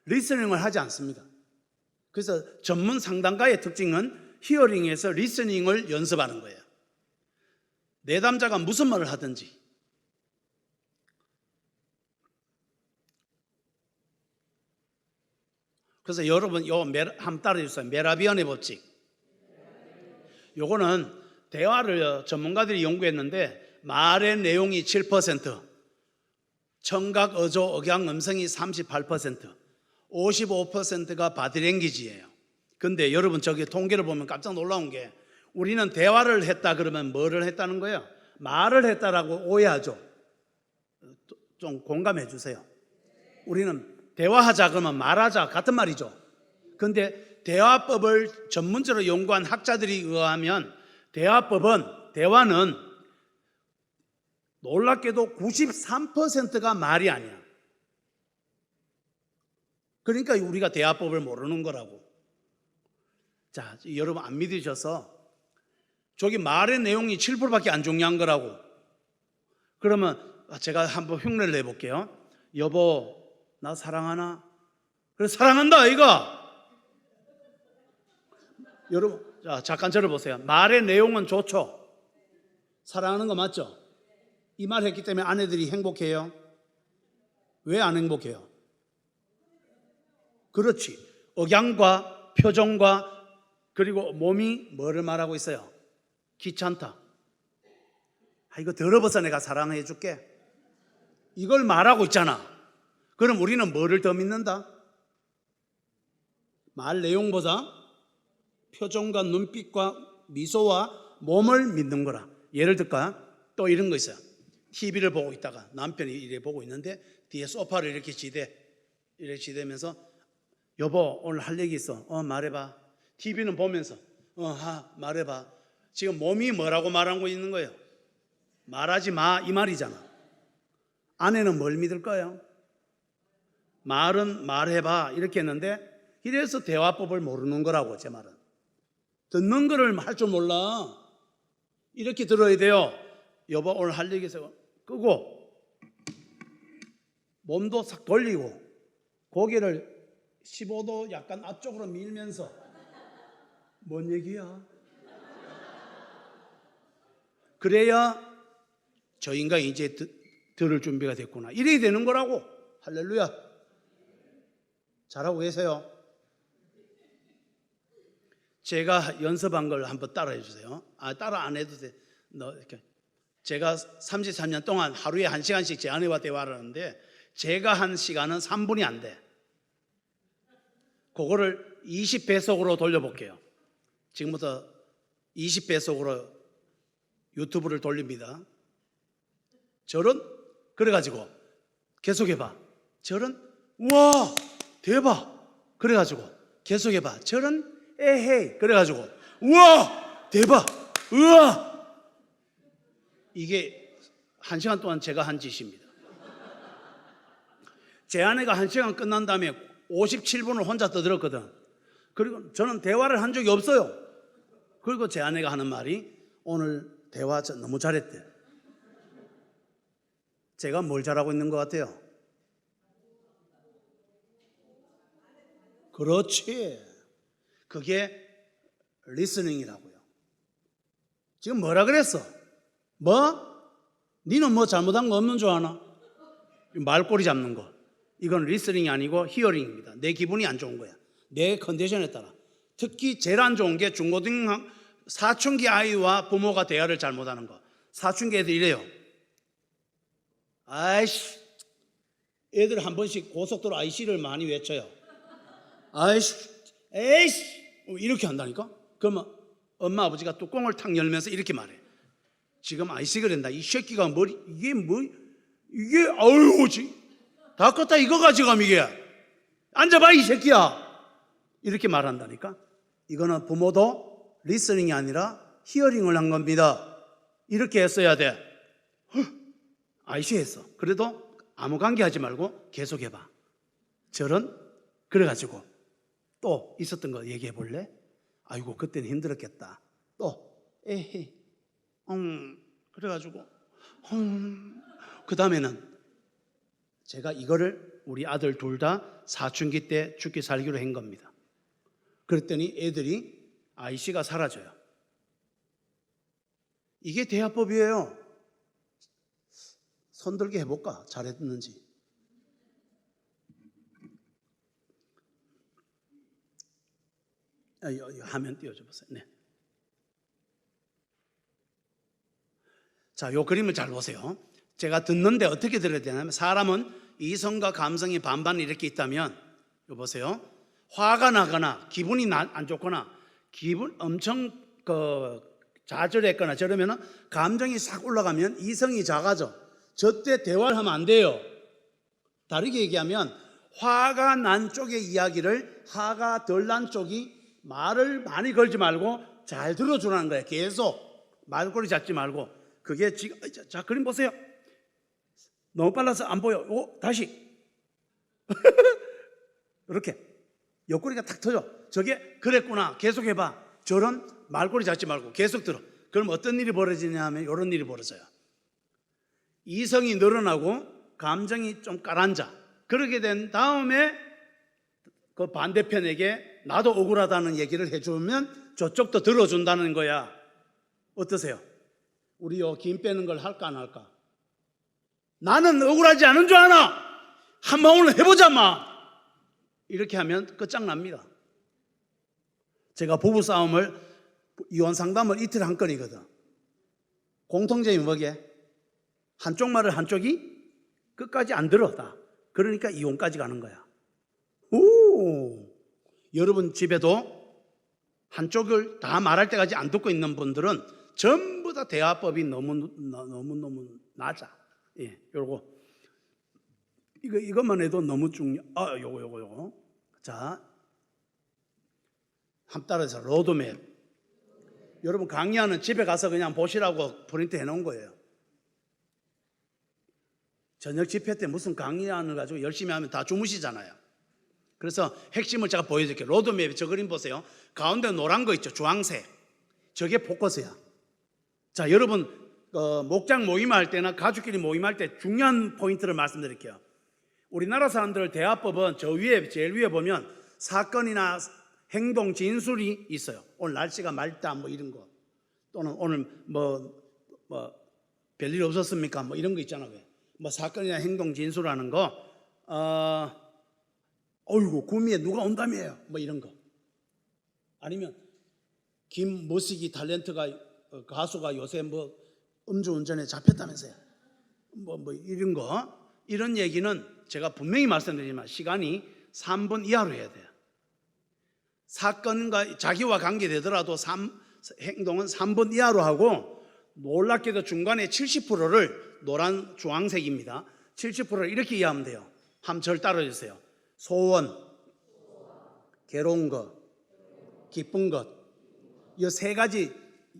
리스닝을 하지 않습니다. 그래서 전문 상담가의 특징은 히어링에서 리스닝을 연습하는 거예요. 내담자가 무슨 말을 하든지. 그래서 여러분 한번 따라해 주세요. 메라비안의 법칙. 요거는 대화를 전문가들이 연구했는데 말의 내용이 7%, 청각, 어조, 억양, 음성이 38%, 55%가 바디랭귀지예요. 근데 여러분 저기 통계를 보면 깜짝 놀라운 게 우리는 대화를 했다 그러면 뭐를 했다는 거예요? 말을 했다라고 오해하죠. 좀 공감해 주세요. 우리는 대화하자 그러면 말하자 같은 말이죠. 근데 대화법을 전문적으로 연구한 학자들이 의하면 대화는 놀랍게도 93%가 말이 아니야. 그러니까 우리가 대화법을 모르는 거라고. 자, 여러분 안 믿으셔서 저기 말의 내용이 7%밖에 안 중요한 거라고. 그러면 제가 한번 흉내를 내볼게요. 여보, 나 사랑하나? 그래, 사랑한다 이거. 여러분, 자, 잠깐 들어보세요. 말의 내용은 좋죠. 사랑하는 거 맞죠? 이 말 했기 때문에 아내들이 행복해요? 왜 안 행복해요? 그렇지. 억양과 표정과 그리고 몸이 뭐를 말하고 있어요? 귀찮다. 이거 더러워서 내가 사랑해 줄게. 이걸 말하고 있잖아. 그럼 우리는 뭐를 더 믿는다? 말 내용보다 표정과 눈빛과 미소와 몸을 믿는 거라. 예를 들까? 또 이런 거 있어요. TV를 보고 있다가 남편이 이래 보고 있는데 뒤에 소파를 이렇게 지대면서 여보 오늘 할 얘기 있어. 말해봐. TV는 보면서 말해봐. 지금 몸이 뭐라고 말하고 있는 거예요? 말하지 마 이 말이잖아. 아내는 뭘 믿을 거예요? 말은 말해봐 이렇게 했는데 이래서 대화법을 모르는 거라고. 제 말은 듣는 거를 할 줄 몰라. 이렇게 들어야 돼요. 여보 오늘 할 얘기 있어. 끄고 몸도 싹 돌리고 고개를 15도 약간 앞쪽으로 밀면서 뭔 얘기야? 그래야 저 인간이 이제 들을 준비가 됐구나. 이래야 되는 거라고. 할렐루야. 잘하고 계세요? 제가 연습한 걸 한번 따라해 주세요. 따라 안 해도 돼. 제가 33년 동안 하루에 1시간씩 제 아내와 대화를 하는데 제가 한 시간은 3분이 안 돼. 그거를 20배속으로 돌려볼게요. 지금부터 20배속으로 유튜브를 돌립니다. 그래가지고 계속해봐. 우와 대박. 그래가지고 계속해봐. 에헤이. 그래가지고 우와 대박. 우와. 이게 1시간 동안 제가 한 짓입니다. 제 아내가 1시간 끝난 다음에 57분을 혼자 떠들었거든. 그리고 저는 대화를 한 적이 없어요. 그리고 제 아내가 하는 말이 오늘 대화 너무 잘했대. 제가 뭘 잘하고 있는 것 같아요? 그렇지. 그게 리스닝이라고요. 지금 뭐라 그랬어? 뭐? 니는 뭐 잘못한 거 없는 줄 아나? 말꼬리 잡는 거. 이건 리스닝이 아니고 히어링입니다. 내 기분이 안 좋은 거야. 내 컨디션에 따라. 특히 제일 안 좋은 게 중고등 사춘기 아이와 부모가 대화를 잘못하는 거. 사춘기 애들 이래요. 아이씨, 애들 한 번씩 고속도로 IC를 많이 외쳐요. 아이씨, 에이씨, 이렇게 한다니까? 그러면 엄마 아버지가 뚜껑을 탁 열면서 이렇게 말해. 지금 IC 그랬다. 이 새끼가 머리 이게 아유, 다 껐다 이거 가져감 이게. 앉아봐 이 새끼야. 이렇게 말한다니까? 이거는 부모도 리스닝이 아니라 히어링을 한 겁니다. 이렇게 했어야 돼. 아이씨 했어. 그래도 아무 관계 하지 말고 계속 해봐. 그래가지고 또 있었던 거 얘기해 볼래? 아이고 그때는 힘들었겠다. 또 에헤 그래가지고 그 다음에는 제가 이거를 우리 아들 둘 다 사춘기 때 죽기 살기로 한 겁니다. 그랬더니 애들이 IC가 사라져요. 이게 대화법이에요. 손들게 해볼까? 잘했는지. 화면 띄워줘 보세요. 네. 자, 요 그림을 잘 보세요. 제가 듣는데 어떻게 들어야 되냐면 사람은 이성과 감성이 반반 이렇게 있다면 요 보세요. 화가 나거나 기분이 안 좋거나 기분 엄청 좌절했거나 저러면은 감정이 싹 올라가면 이성이 작아져. 저때 대화를 하면 안 돼요. 다르게 얘기하면 화가 난 쪽의 이야기를 화가 덜 난 쪽이 말을 많이 걸지 말고 잘 들어주라는 거예요. 계속 말꼬리 잡지 말고. 그게 지금 자 그림 보세요. 너무 빨라서 안 보여. 다시 이렇게 옆구리가 탁 터져. 저게 그랬구나. 계속 해봐. 저런 말꼬리 잡지 말고 계속 들어. 그럼 어떤 일이 벌어지냐 하면 이런 일이 벌어져요. 이성이 늘어나고 감정이 좀 가라앉아. 그렇게 된 다음에 그 반대편에게 나도 억울하다는 얘기를 해주면 저쪽도 들어준다는 거야. 어떠세요? 우리 김 빼는 걸 할까 안 할까? 나는 억울하지 않은 줄 아나? 한번 오늘 해보자 마. 이렇게 하면 끝장납니다. 제가 부부싸움을 이혼 상담을 이틀 한 건이거든. 공통점이 뭐게? 한쪽 말을 한쪽이 끝까지 안 들어 다. 그러니까 이혼까지 가는 거야. 여러분 집에도 한쪽을 다 말할 때까지 안 듣고 있는 분들은 전부 다 대화법이 너무 낮아. 예, 요거 이것만 해도 너무 요거. 자, 한번 따라서 로드맵. 여러분 강의하는 집에 가서 그냥 보시라고 프린트 해놓은 거예요. 저녁 집회 때 무슨 강의안을 가지고 열심히 하면 다 주무시잖아요. 그래서 핵심을 제가 보여드릴게요. 로드맵 저 그림 보세요. 가운데 노란 거 있죠. 주황색. 저게 포커스야. 자, 여러분 목장 모임할 때나 가족끼리 모임할 때 중요한 포인트를 말씀드릴게요. 우리나라 사람들 대화법은 저 위에 제일 위에 보면 사건이나 행동 진술이 있어요. 오늘 날씨가 맑다 뭐 이런 거. 또는 오늘 뭐 별일 없었습니까? 뭐 이런 거 있잖아요. 뭐 사건이나 행동 진술하는 거. 어이구 구미에 누가 온다며요. 뭐 이런 거. 아니면 김모시기 탤런트가 가수가 요새 뭐 음주운전에 잡혔다면서요. 뭐 이런 거. 이런 얘기는 제가 분명히 말씀드리지만 시간이 3분 이하로 해야 돼요. 사건과 자기와 관계되더라도 행동은 3분 이하로 하고 놀랍게도 중간에 70%를 노란 주황색입니다. 70%를 이렇게 이해하면 돼요. 한번 절 따라주세요. 소원, 괴로운 것, 기쁜 것. 이 세 가지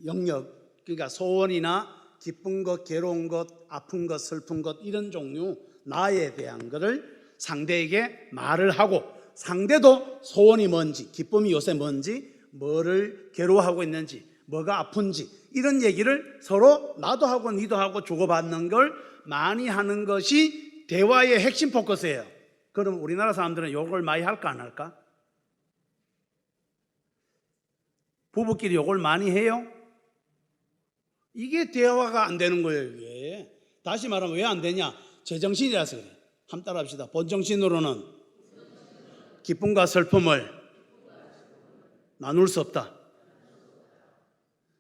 영역, 그러니까 소원이나 기쁜 것, 괴로운 것, 아픈 것, 슬픈 것 이런 종류 나에 대한 것을 상대에게 말을 하고 상대도 소원이 뭔지, 기쁨이 요새 뭔지, 뭐를 괴로워하고 있는지, 뭐가 아픈지 이런 얘기를 서로 나도 하고 니도 하고 주고받는 걸 많이 하는 것이 대화의 핵심 포커스예요. 그럼 우리나라 사람들은 욕을 많이 할까 안 할까? 부부끼리 욕을 많이 해요? 이게 대화가 안 되는 거예요. 이게. 다시 말하면 왜 안 되냐? 제정신이라서 그래. 한번 따라합시다. 본정신으로는 기쁨과 슬픔을 나눌 수 없다.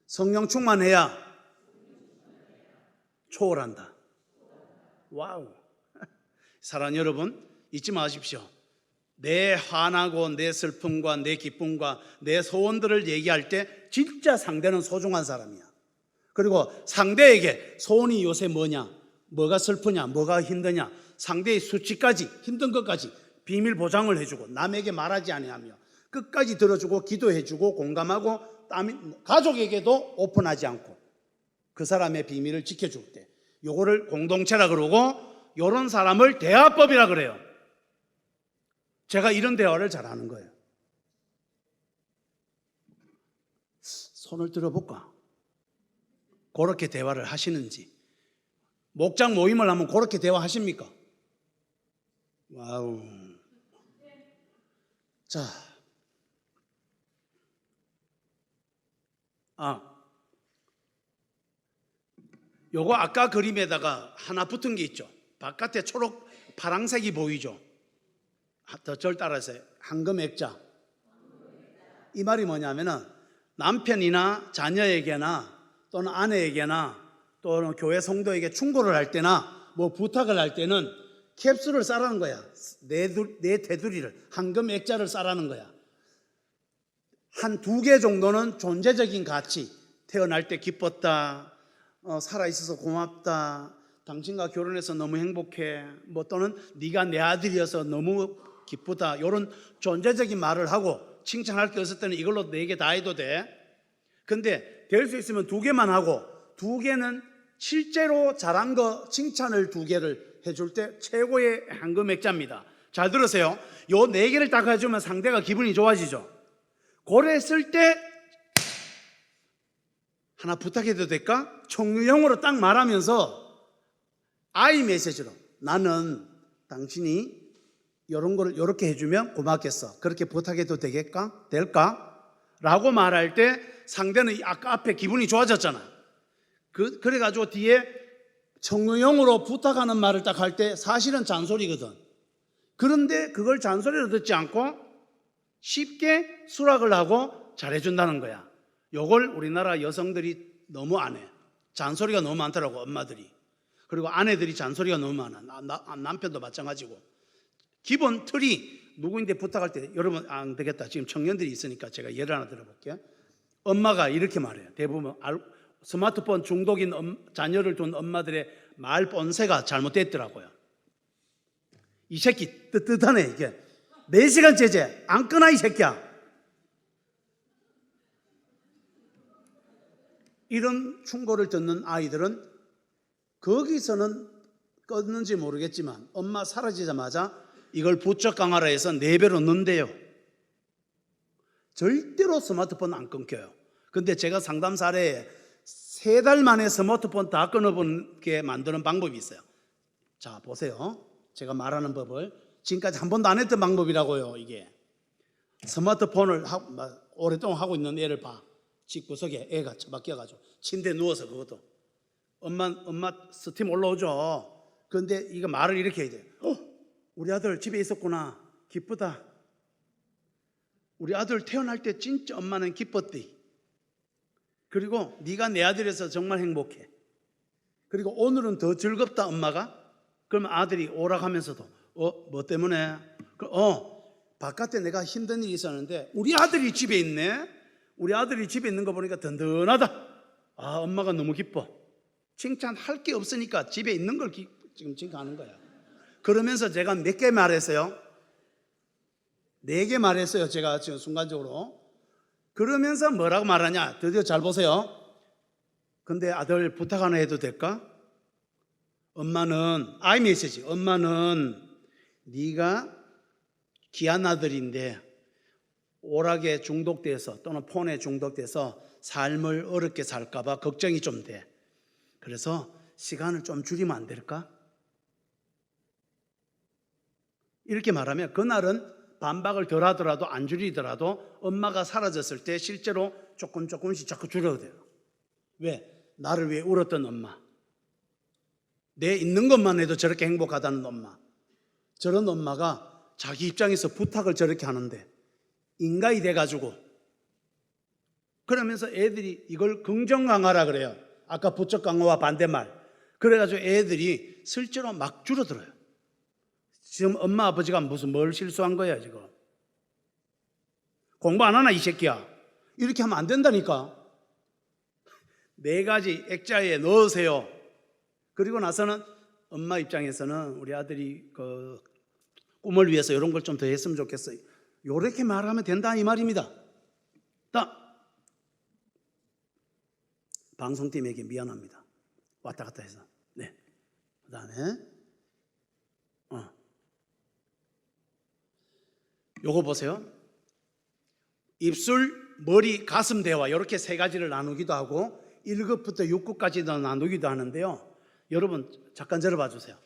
성령 충만해야 초월한다. 와우. 사랑하는 여러분, 잊지 마십시오. 내 화나고 내 슬픔과 내 기쁨과 내 소원들을 얘기할 때 진짜 상대는 소중한 사람이야. 그리고 상대에게 소원이 요새 뭐냐, 뭐가 슬프냐, 뭐가 힘드냐, 상대의 수치까지, 힘든 것까지 비밀 보장을 해주고 남에게 말하지 아니하며 끝까지 들어주고 기도해주고 공감하고 가족에게도 오픈하지 않고 그 사람의 비밀을 지켜줄 때 요거를 공동체라 그러고, 요런 사람을 대화법이라 그래요. 제가 이런 대화를 잘하는 거예요. 손을 들어볼까? 그렇게 대화를 하시는지. 목장 모임을 하면 그렇게 대화하십니까? 와우. 자, 요거 아까 그림에다가 하나 붙은 게 있죠. 바깥에 초록 파랑색이 보이죠. 더 절 따라서 황금 액자. 이 말이 뭐냐면은 남편이나 자녀에게나 또는 아내에게나 또는 교회 성도에게 충고를 할 때나 뭐 부탁을 할 때는 캡슐을 싸라는 거야. 내 테두리를, 황금 액자를 싸라는 거야. 한 2개 정도는 존재적인 가치, 태어날 때 기뻤다, 살아있어서 고맙다, 당신과 결혼해서 너무 행복해, 뭐 또는 네가 내 아들이어서 너무 기쁘다, 이런 존재적인 말을 하고, 칭찬할 게 없을 때는 이걸로 4개 다 해도 돼. 근데 될 수 있으면 2개만 하고, 2개는 실제로 잘한 거 칭찬을 2개를 해줄 때 최고의 황금 액자입니다. 잘 들으세요. 요 4개를 딱 해주면 상대가 기분이 좋아지죠. 그랬을 때 하나 부탁해도 될까? 청유형으로 딱 말하면서 아이 메시지로, 나는 당신이 이런 거를 이렇게 해주면 고맙겠어, 그렇게 부탁해도 될까? 라고 말할 때 상대는 아까 앞에 기분이 좋아졌잖아. 그래가지고 뒤에 청유형으로 부탁하는 말을 딱 할 때 사실은 잔소리거든. 그런데 그걸 잔소리로 듣지 않고 쉽게 수락을 하고 잘해준다는 거야. 요걸 우리나라 여성들이 너무 안 해. 잔소리가 너무 많더라고, 엄마들이. 그리고 아내들이 잔소리가 너무 많아. 남편도 마찬가지고. 기본 틀이 누구인데 부탁할 때, 여러분 안 되겠다, 지금 청년들이 있으니까 제가 예를 하나 들어볼게요. 엄마가 이렇게 말해요. 대부분 스마트폰 중독인 자녀를 둔 엄마들의 말 본새가 잘못됐더라고요. 이 새끼 뜨뜻하네 이게. 4시간 제재 안 끊어 이 새끼야. 이런 충고를 듣는 아이들은 거기서는 끊는지 모르겠지만 엄마 사라지자마자 이걸 부쩍 강화라 해서 4배로 넣는데요. 절대로 스마트폰 안 끊겨요. 근데 제가 상담 사례에 3달 만에 스마트폰 다 끊어보게 만드는 방법이 있어요. 자, 보세요. 제가 말하는 법을 지금까지 한 번도 안 했던 방법이라고요. 이게 스마트폰을 오랫동안 하고 있는 애를 봐. 집구석에 애가 처박혀가지고 침대에 누워서, 그것도 엄마 스팀 올라오죠. 그런데 이거 말을 이렇게 해야 돼. 우리 아들 집에 있었구나, 기쁘다. 우리 아들 태어날 때 진짜 엄마는 기뻤디. 그리고 네가 내 아들이어서 정말 행복해. 그리고 오늘은 더 즐겁다 엄마가. 그러면 아들이 오락하면서도 뭐 때문에? 바깥에 내가 힘든 일이 있었는데 우리 아들이 집에 있네. 우리 아들이 집에 있는 거 보니까 든든하다. 엄마가 너무 기뻐. 칭찬할 게 없으니까 집에 있는 걸 지금 칭찬하는 거야. 그러면서 제가 몇 개 말했어요? 4개 말했어요. 제가 지금 순간적으로. 그러면서 뭐라고 말하냐? 드디어 잘 보세요. 근데 아들 부탁 하나 해도 될까? 엄마는, 아이 메시지, 엄마는 네가 귀한 아들인데 오락에 중독돼서 또는 폰에 중독돼서 삶을 어렵게 살까 봐 걱정이 좀 돼. 그래서 시간을 좀 줄이면 안 될까? 이렇게 말하면 그날은 반박을 덜 하더라도 안 줄이더라도 엄마가 사라졌을 때 실제로 조금씩 자꾸 줄여도 돼요. 왜? 나를 위해 울었던 엄마, 내 있는 것만 해도 저렇게 행복하다는 엄마, 저런 엄마가 자기 입장에서 부탁을 저렇게 하는데 인간이 돼가지고 그러면서 애들이 이걸 긍정 강화라 그래요. 아까 부적 강화와 반대말. 그래가지고 애들이 실제로 막 줄어들어요. 지금 엄마 아버지가 뭘 실수한 거야 지금. 공부 안 하나 이 새끼야. 이렇게 하면 안 된다니까. 4가지 액자에 넣으세요. 그리고 나서는 엄마 입장에서는 우리 아들이 그 꿈을 위해서 이런 걸 좀 더 했으면 좋겠어요. 요렇게 말하면 된다 이 말입니다. 방송팀에게 미안합니다. 왔다 갔다 해서. 네. 그 다음에 요거 보세요. 입술, 머리, 가슴 대화 이렇게 3가지를 나누기도 하고 1급부터 6급까지도 나누기도 하는데요. 여러분 잠깐 들어봐 주세요.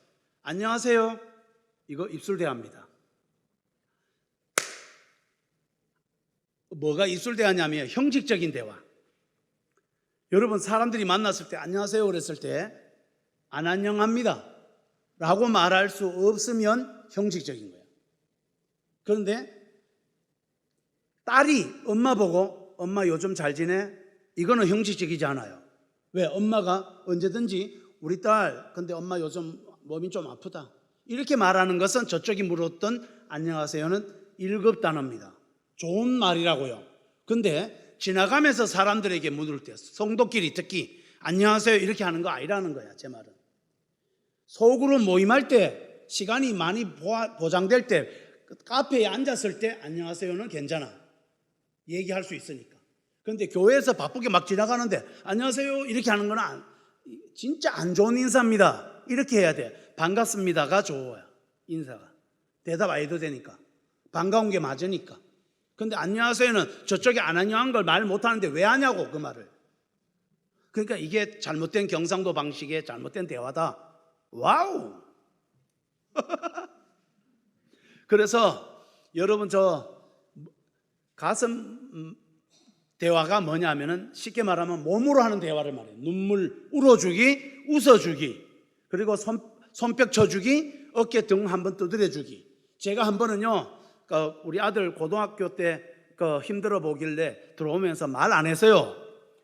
안녕하세요. 이거 입술 대화입니다. 뭐가 입술 대화냐면 형식적인 대화. 여러분 사람들이 만났을 때 안녕하세요 그랬을 때 안 안녕합니다 라고 말할 수 없으면 형식적인 거예요. 그런데 딸이 엄마 보고 엄마 요즘 잘 지내? 이거는 형식적이지 않아요. 왜? 엄마가 언제든지 우리 딸 근데 엄마 요즘 몸이 좀 아프다 이렇게 말하는 것은 저쪽이 물었던 안녕하세요는 1급 단어입니다. 좋은 말이라고요. 근데 지나가면서 사람들에게 묻을 때 성도끼리 특히 안녕하세요 이렇게 하는 거 아니라는 거야. 제 말은 속으로 모임할 때 시간이 많이 보장될 때 카페에 앉았을 때 안녕하세요는 괜찮아. 얘기할 수 있으니까. 그런데 교회에서 바쁘게 막 지나가는데 안녕하세요 이렇게 하는 건 진짜 안 좋은 인사입니다. 이렇게 해야 돼. 반갑습니다가 좋아요. 인사가 대답 안 해도 되니까 반가운 게 맞으니까. 근데 안녕하세요는 저쪽에 안 안녕한 걸 말 못하는데 왜 하냐고 그 말을. 그러니까 이게 잘못된 경상도 방식의 잘못된 대화다. 와우. 그래서 여러분 저 가슴 대화가 뭐냐면은 쉽게 말하면 몸으로 하는 대화를 말해요. 눈물 울어주기, 웃어주기, 그리고 손뼉 쳐주기, 어깨 등 한번 두드려주기. 제가 한 번은요 우리 아들 고등학교 때 힘들어 보길래 들어오면서 말 안 했어요.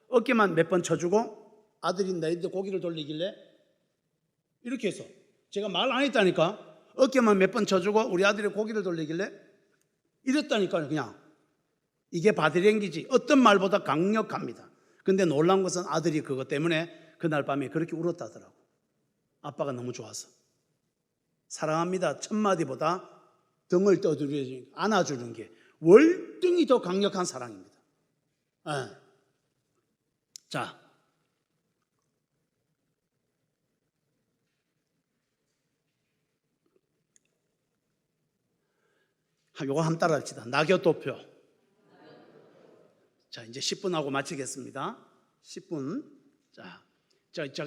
어깨만 몇 번 쳐주고 아들이 내한테 고개를 돌리길래 이렇게 해서 제가 말 안 했다니까. 어깨만 몇 번 쳐주고 우리 아들이 고개를 돌리길래 이랬다니까요. 그냥 이게 바디랭귀지 어떤 말보다 강력합니다. 근데 놀라운 것은 아들이 그것 때문에 그날 밤에 그렇게 울었다더라고. 아빠가 너무 좋아서. 사랑합니다 첫 마디보다 등을 떠들여 안아주는 게 월등히 더 강력한 사랑입니다. 네. 자, 요거 한번 따라 합시다. 낙엽도표. 자, 이제 10분 하고 마치겠습니다. 10분. 자,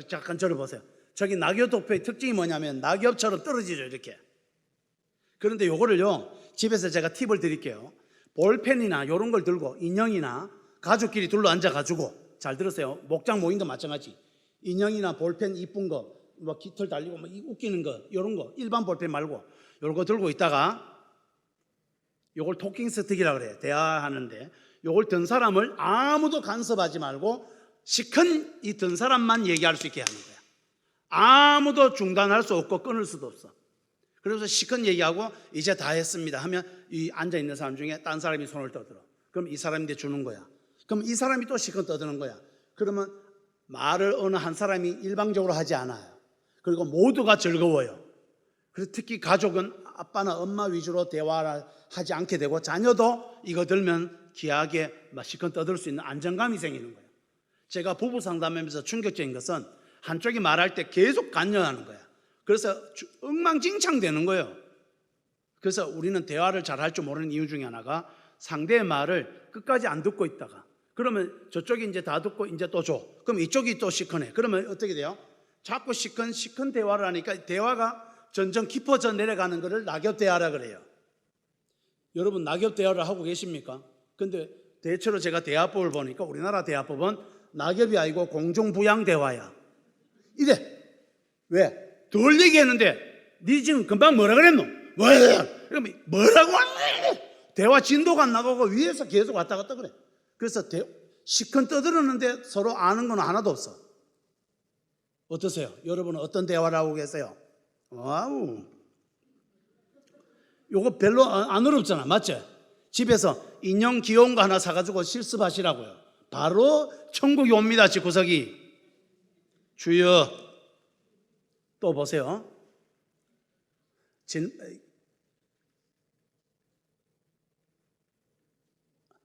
잠깐 저를 보세요. 저기 낙엽도표의 특징이 뭐냐면 낙엽처럼 떨어지죠, 이렇게. 그런데 요거를요, 집에서 제가 팁을 드릴게요. 볼펜이나 이런 걸 들고 인형이나 가족끼리 둘러 앉아가지고, 잘 들으세요. 목장 모임도 마찬가지. 인형이나 볼펜 이쁜 거, 뭐 깃털 달리고 뭐 웃기는 거, 이런 거, 일반 볼펜 말고 요런 거 들고 있다가 요걸 토킹 스틱이라고 그래요. 대화하는데 요걸 든 사람을 아무도 간섭하지 말고 시큰 이 든 사람만 얘기할 수 있게 하는 거야. 아무도 중단할 수 없고 끊을 수도 없어. 그래서 시큰 얘기하고 이제 다 했습니다 하면 이 앉아있는 사람 중에 딴 사람이 손을 떠들어. 그럼 이 사람한테 주는 거야. 그럼 이 사람이 또 시큰 떠드는 거야. 그러면 말을 어느 한 사람이 일방적으로 하지 않아요. 그리고 모두가 즐거워요. 그래서 특히 가족은 아빠나 엄마 위주로 대화를 하지 않게 되고 자녀도 이거 들면 귀하게 시큰 떠들 수 있는 안정감이 생기는 거예요. 제가 부부 상담하면서 충격적인 것은 한쪽이 말할 때 계속 간여하는 거야. 그래서 엉망진창 되는 거예요. 그래서 우리는 대화를 잘 할 줄 모르는 이유 중에 하나가 상대의 말을 끝까지 안 듣고 있다가 그러면 저쪽이 이제 다 듣고 이제 또 줘. 그럼 이쪽이 또 시큰해. 그러면 어떻게 돼요? 자꾸 시큰 대화를 하니까 대화가 점점 깊어져 내려가는 것을 낙엽 대화라 그래요. 여러분 낙엽 대화를 하고 계십니까? 근데 대체로 제가 대화법을 보니까 우리나라 대화법은 낙엽이 아니고 공중부양 대화야. 이래. 왜? 덜 얘기했는데 니 지금 금방 뭐라 그랬노? 그러면 뭐라고 하래? 대화 진도가 안 나가고 위에서 계속 왔다 갔다 그래. 그래서 시큰 떠들었는데 서로 아는 건 하나도 없어. 어떠세요? 여러분은 어떤 대화를 하고 계세요? 와우. 요거 별로 안 어렵잖아. 맞죠? 집에서 인형 귀여운 거 하나 사가지고 실습하시라고요. 바로 천국이 옵니다. 집구석이. 주여. 또 보세요.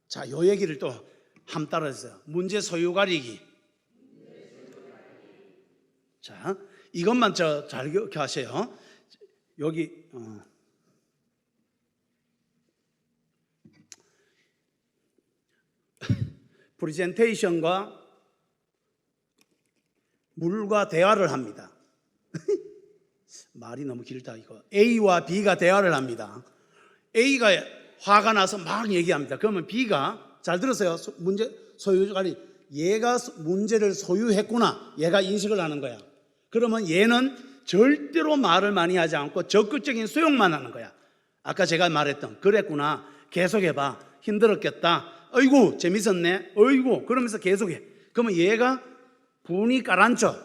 자, 요 얘기를 또 함 따라했어요. 문제 소유 가리기. 자, 이것만 잘 기억하세요. 여기 프레젠테이션과 물과 대화를 합니다. 말이 너무 길다 이거. A와 B가 대화를 합니다. A가 화가 나서 막 얘기합니다. 그러면 B가 잘 들으세요. 문제 소유자리 얘가 문제를 소유했구나. 얘가 인식을 하는 거야. 그러면 얘는 절대로 말을 많이 하지 않고 적극적인 수용만 하는 거야. 아까 제가 말했던 그랬구나. 계속해봐. 힘들었겠다. 어이구 재밌었네. 어이구 그러면서 계속해. 그러면 얘가 분이 가라앉혀.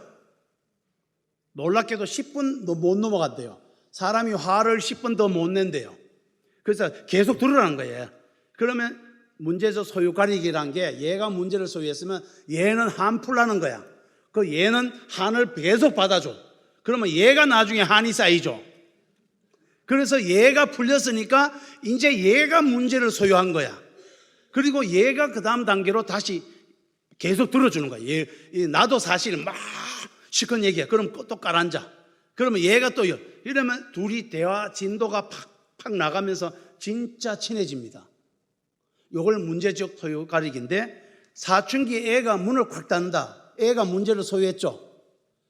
놀랍게도 10분 못 넘어간대요. 사람이 화를 10분 더 못 낸대요. 그래서 계속 들으라는 거예요. 그러면 문제적 소유 가리기란 게 얘가 문제를 소유했으면 얘는 한풀라는 거야. 그 얘는 한을 계속 받아줘. 그러면 얘가 나중에 한이 쌓이죠. 그래서 얘가 풀렸으니까 이제 얘가 문제를 소유한 거야. 그리고 얘가 그 다음 단계로 다시 계속 들어주는 거야. 나도 사실 막 시큰 얘기야. 그럼 또 깔아앉아. 그러면 얘가 또 이러면 둘이 대화 진도가 팍팍 나가면서 진짜 친해집니다. 요걸 문제적 소유 가리기인데 사춘기 애가 문을 콱 닫는다. 애가 문제를 소유했죠.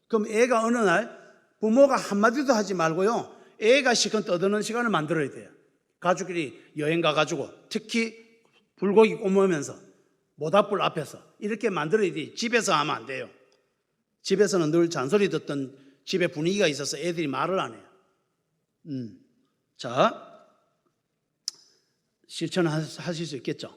그럼 애가 어느 날 부모가 한마디도 하지 말고요. 애가 시큰 떠드는 시간을 만들어야 돼요. 가족끼리 여행 가가지고 특히 불고기 꼬먹으면서 모닥불 앞에서 이렇게 만들어야 돼. 집에서 하면 안 돼요. 집에서는 늘 잔소리 듣던 집에 분위기가 있어서 애들이 말을 안 해요. 자, 실천하실 수 있겠죠?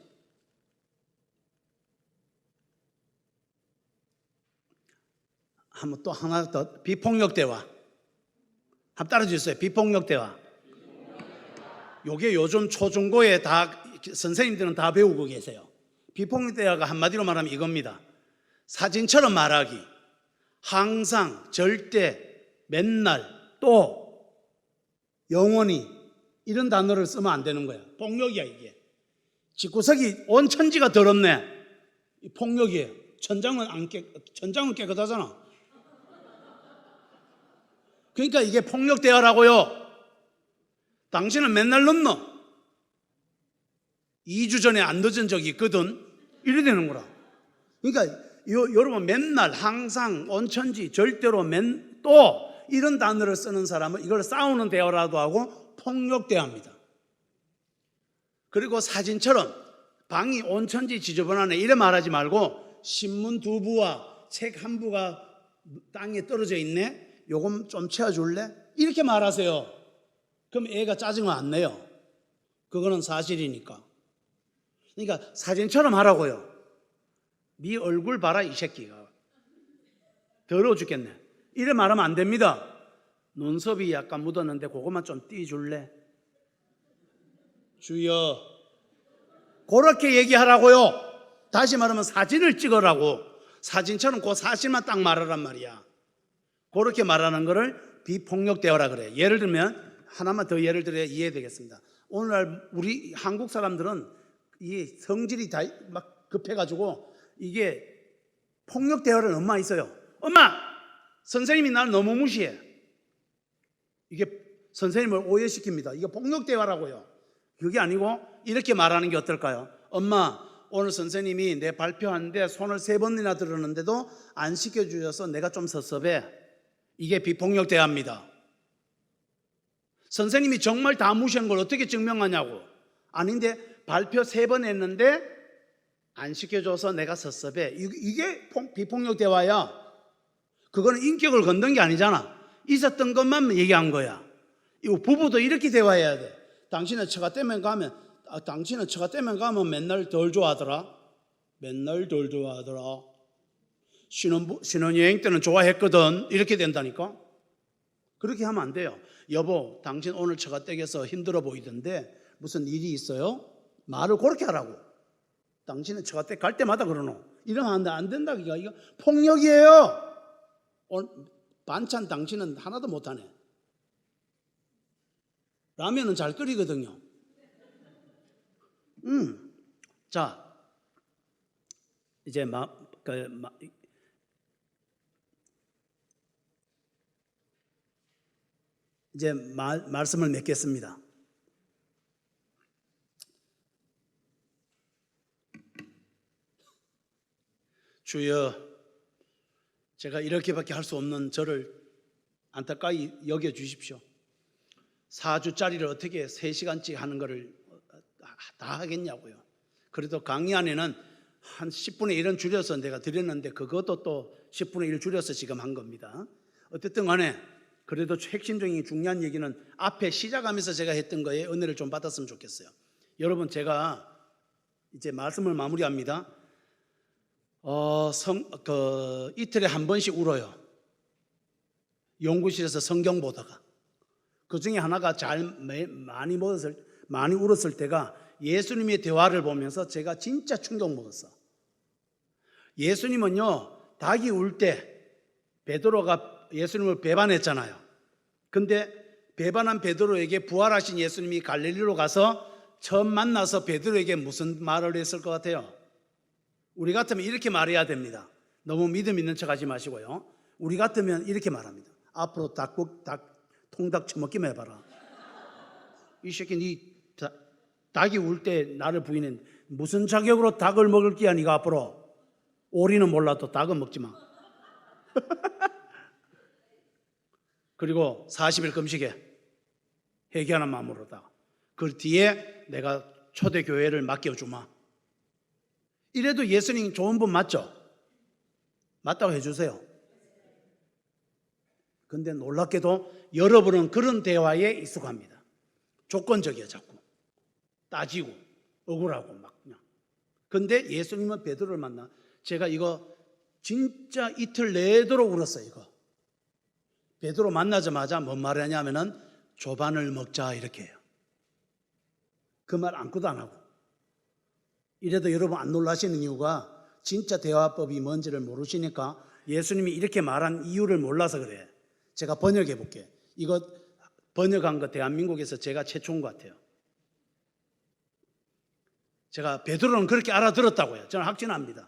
한번 또 하나 더. 비폭력 대화. 한번 따라주세요. 비폭력 대화. 요게 요즘 초중고에 다 선생님들은 다 배우고 계세요. 비폭력 대화가 한마디로 말하면 이겁니다. 사진처럼 말하기. 항상, 절대, 맨날, 또, 영원히 이런 단어를 쓰면 안 되는 거야. 폭력이야 이게. 집구석이 온 천지가 더럽네. 폭력이에요. 천장은 깨끗하잖아. 그러니까 이게 폭력 대화라고요. 당신은 맨날 넘너. 2주 전에 안 늦은 적이 있거든. 이래 되는 거라. 그러니까 여러분 맨날 항상 온천지 절대로 또 이런 단어를 쓰는 사람은 이걸 싸우는 대화라도 하고 폭력 대화입니다. 그리고 사진처럼 방이 온천지 지저분하네 이래 말하지 말고 신문 2부와 책 1부가 땅에 떨어져 있네. 요금 좀 채워줄래? 이렇게 말하세요. 그럼 애가 짜증을 안 내요. 그거는 사실이니까. 그러니까 사진처럼 하라고요. 네 얼굴 봐라 이 새끼가. 더러워 죽겠네. 이래 말하면 안 됩니다. 눈썹이 약간 묻었는데 그것만 좀 띄줄래? 주여. 그렇게 얘기하라고요. 다시 말하면 사진을 찍으라고. 사진처럼 그 사실만 딱 말하란 말이야. 그렇게 말하는 거를 비폭력 대화라 그래요. 예를 들면 하나만 더 예를 들어야 이해되겠습니다. 오늘날 우리 한국 사람들은 이 성질이 다 막 급해가지고 이게 폭력 대화를 너무 많이 써요. 엄마! 선생님이 날 너무 무시해. 이게 선생님을 오해시킵니다. 이거 폭력 대화라고요. 그게 아니고 이렇게 말하는 게 어떨까요? 엄마, 오늘 선생님이 내 발표하는데 손을 3번이나 들었는데도 안 시켜주셔서 내가 좀 섭섭해. 이게 비폭력 대화입니다. 선생님이 정말 다 무시한 걸 어떻게 증명하냐고. 아닌데 발표 3번 했는데 안 시켜줘서 내가 섭섭해. 이게 비폭력 대화야. 그거는 인격을 건든 게 아니잖아. 있었던 것만 얘기한 거야. 이거 부부도 이렇게 대화해야 돼. 당신은 처가 떼면 가면 맨날 덜 좋아하더라. 맨날 덜 좋아하더라. 신혼여행 때는 좋아했거든. 이렇게 된다니까. 그렇게 하면 안 돼요. 여보, 당신 오늘 처가 떼겨서 힘들어 보이던데 무슨 일이 있어요? 말을 그렇게 하라고. 당신은 처가 떼 갈 때마다 그러노. 이러면 안 된다. 이거 폭력이에요. 오늘 반찬 당신은 하나도 못하네. 라면은 잘 끓이거든요. 자, 이제 말씀을 맺겠습니다. 주여, 제가 이렇게밖에 할 수 없는 저를 안타까이 여겨 주십시오. 4주짜리를 어떻게 3시간씩 하는 거를 다 하겠냐고요. 그래도 강의 안에는 한 10분의 1은 줄여서 내가 드렸는데 그것도 또 10분의 1 줄여서 지금 한 겁니다. 어쨌든 간에 그래도 핵심적인 중요한 얘기는 앞에 시작하면서 제가 했던 거에 은혜를 좀 받았으면 좋겠어요. 여러분, 제가 이제 말씀을 마무리합니다. 이틀에 한 번씩 울어요. 연구실에서 성경 보다가. 그 중에 하나가 많이 울었을 때가 예수님의 대화를 보면서 제가 진짜 충격 먹었어. 예수님은요, 닭이 울 때 베드로가 예수님을 배반했잖아요. 근데 배반한 베드로에게 부활하신 예수님이 갈릴리로 가서 처음 만나서 베드로에게 무슨 말을 했을 것 같아요? 우리 같으면 이렇게 말해야 됩니다. 너무 믿음 있는 척 하지 마시고요. 우리 같으면 이렇게 말합니다. 앞으로 통닭 처먹기만 해봐라. 이 새끼 닭이 울 때 나를 부인해. 무슨 자격으로 닭을 먹을 끼야 네가 앞으로. 오리는 몰라도 닭은 먹지 마. 그리고 40일 금식에 회개하는 마음으로다. 그 뒤에 내가 초대교회를 맡겨주마. 이래도 예수님 좋은 분 맞죠? 맞다고 해주세요. 근데 놀랍게도 여러분은 그런 대화에 익숙합니다. 조건적이야 자꾸. 따지고 억울하고 막 그냥. 근데 예수님은 베드로를 만나. 제가 이거 진짜 이틀 내도록 울었어요. 이거. 베드로 만나자마자 뭔 말을 하냐면은 조반을 먹자 이렇게 해요. 그 말 아무것도 안 하고. 이래도 여러분 안 놀라시는 이유가 진짜 대화법이 뭔지를 모르시니까 예수님이 이렇게 말한 이유를 몰라서 그래. 제가 번역해 볼게. 이거 번역한 거 대한민국에서 제가 최초인 것 같아요. 제가 베드로는 그렇게 알아들었다고요. 저는 확신합니다.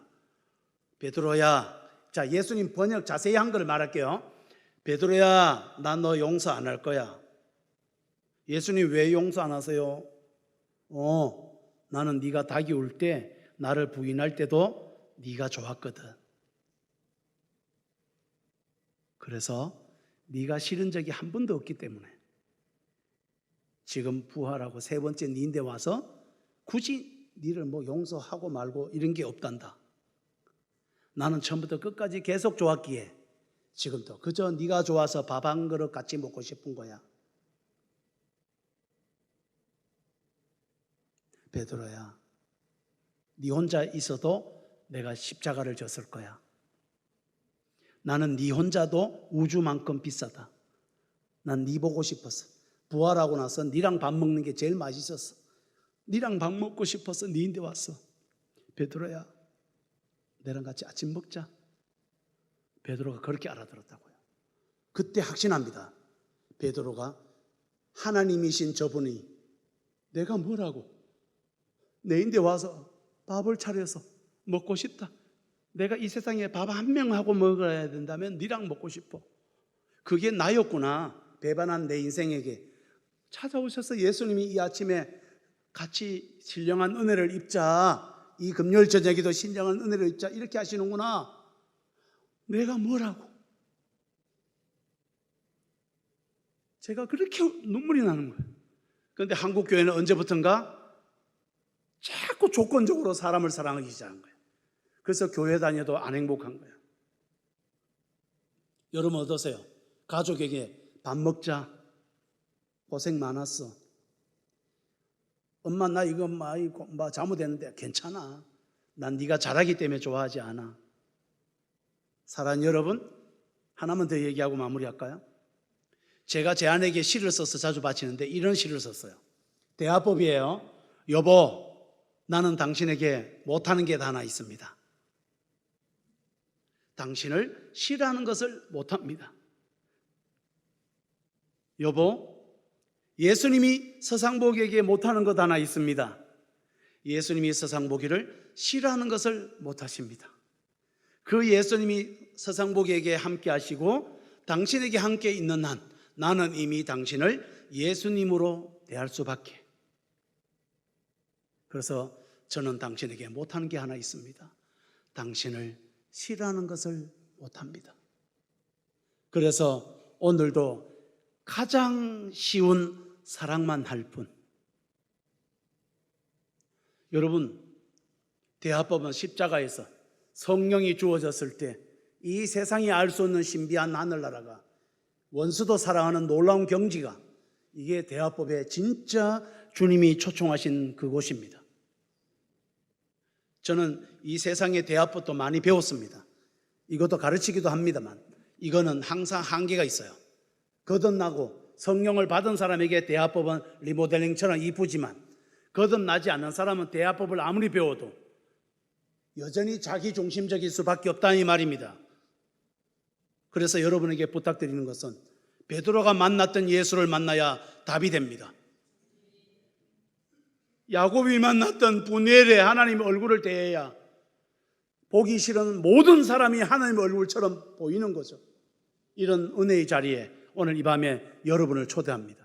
베드로야, 자 예수님 번역 자세히 한 거를 말할게요. 베드로야, 나 너 용서 안 할 거야. 예수님 왜 용서 안 하세요? 나는 네가 닭이 울 때 나를 부인할 때도 네가 좋았거든. 그래서 네가 싫은 적이 한 번도 없기 때문에 지금 부활하고 3번째 네인데 와서 굳이 네를 뭐 용서하고 말고 이런 게 없단다. 나는 처음부터 끝까지 계속 좋았기에 지금도 그저 네가 좋아서 밥 한 그릇 같이 먹고 싶은 거야. 베드로야, 네 혼자 있어도 내가 십자가를 졌을 거야. 나는 네 혼자도 우주만큼 비싸다. 난 네 보고 싶었어. 부활하고 나서 네랑 밥 먹는 게 제일 맛있었어. 네랑 밥 먹고 싶어서 네인데 왔어. 베드로야, 내랑 같이 아침 먹자. 베드로가 그렇게 알아들었다고요. 그때 확신합니다. 베드로가 하나님이신 저분이 내가 뭐라고 내인데 와서 밥을 차려서 먹고 싶다. 내가 이 세상에 밥 한 명하고 먹어야 된다면 네랑 먹고 싶어. 그게 나였구나. 배반한 내 인생에게 찾아오셔서 예수님이 이 아침에 같이 신령한 은혜를 입자, 이 금요일 저녁에도 신령한 은혜를 입자, 이렇게 하시는구나. 내가 뭐라고? 제가 그렇게 눈물이 나는 거예요. 그런데 한국 교회는 언제부턴가 자꾸 조건적으로 사람을 사랑하기 시작한 거예요. 그래서 교회 다녀도 안 행복한 거예요. 여러분 어떠세요? 가족에게 밥 먹자, 고생 많았어, 엄마 나 이거 잘못했는데 괜찮아, 난 네가 잘하기 때문에 좋아하지 않아. 사랑하는 여러분, 하나만 더 얘기하고 마무리할까요? 제가 제 아내에게 시를 써서 자주 바치는데 이런 시를 썼어요. 대화법이에요. 여보, 나는 당신에게 못하는 게 하나 있습니다. 당신을 싫어하는 것을 못합니다. 여보, 예수님이 서상복에게 못하는 것 하나 있습니다. 예수님이 서상복이를 싫어하는 것을 못하십니다. 그 예수님이 서상복에게 함께 하시고 당신에게 함께 있는 한, 나는 이미 당신을 예수님으로 대할 수밖에. 그래서 저는 당신에게 못하는 게 하나 있습니다. 당신을 싫어하는 것을 못합니다. 그래서 오늘도 가장 쉬운 사랑만 할 뿐. 여러분, 대화법은 십자가에서 성령이 주어졌을 때 이 세상이 알 수 없는 신비한 하늘나라가, 원수도 사랑하는 놀라운 경지가, 이게 대화법의 진짜 주님이 초청하신 그곳입니다. 저는 이 세상의 대화법도 많이 배웠습니다. 이것도 가르치기도 합니다만 이거는 항상 한계가 있어요. 거듭나고 성령을 받은 사람에게 대화법은 리모델링처럼 이쁘지만, 거듭나지 않는 사람은 대화법을 아무리 배워도 여전히 자기 중심적일 수밖에 없다, 이 말입니다. 그래서 여러분에게 부탁드리는 것은 베드로가 만났던 예수를 만나야 답이 됩니다. 야곱이 만났던 부니엘의 하나님의 얼굴을 대해야 보기 싫은 모든 사람이 하나님의 얼굴처럼 보이는 거죠. 이런 은혜의 자리에 오늘 이 밤에 여러분을 초대합니다.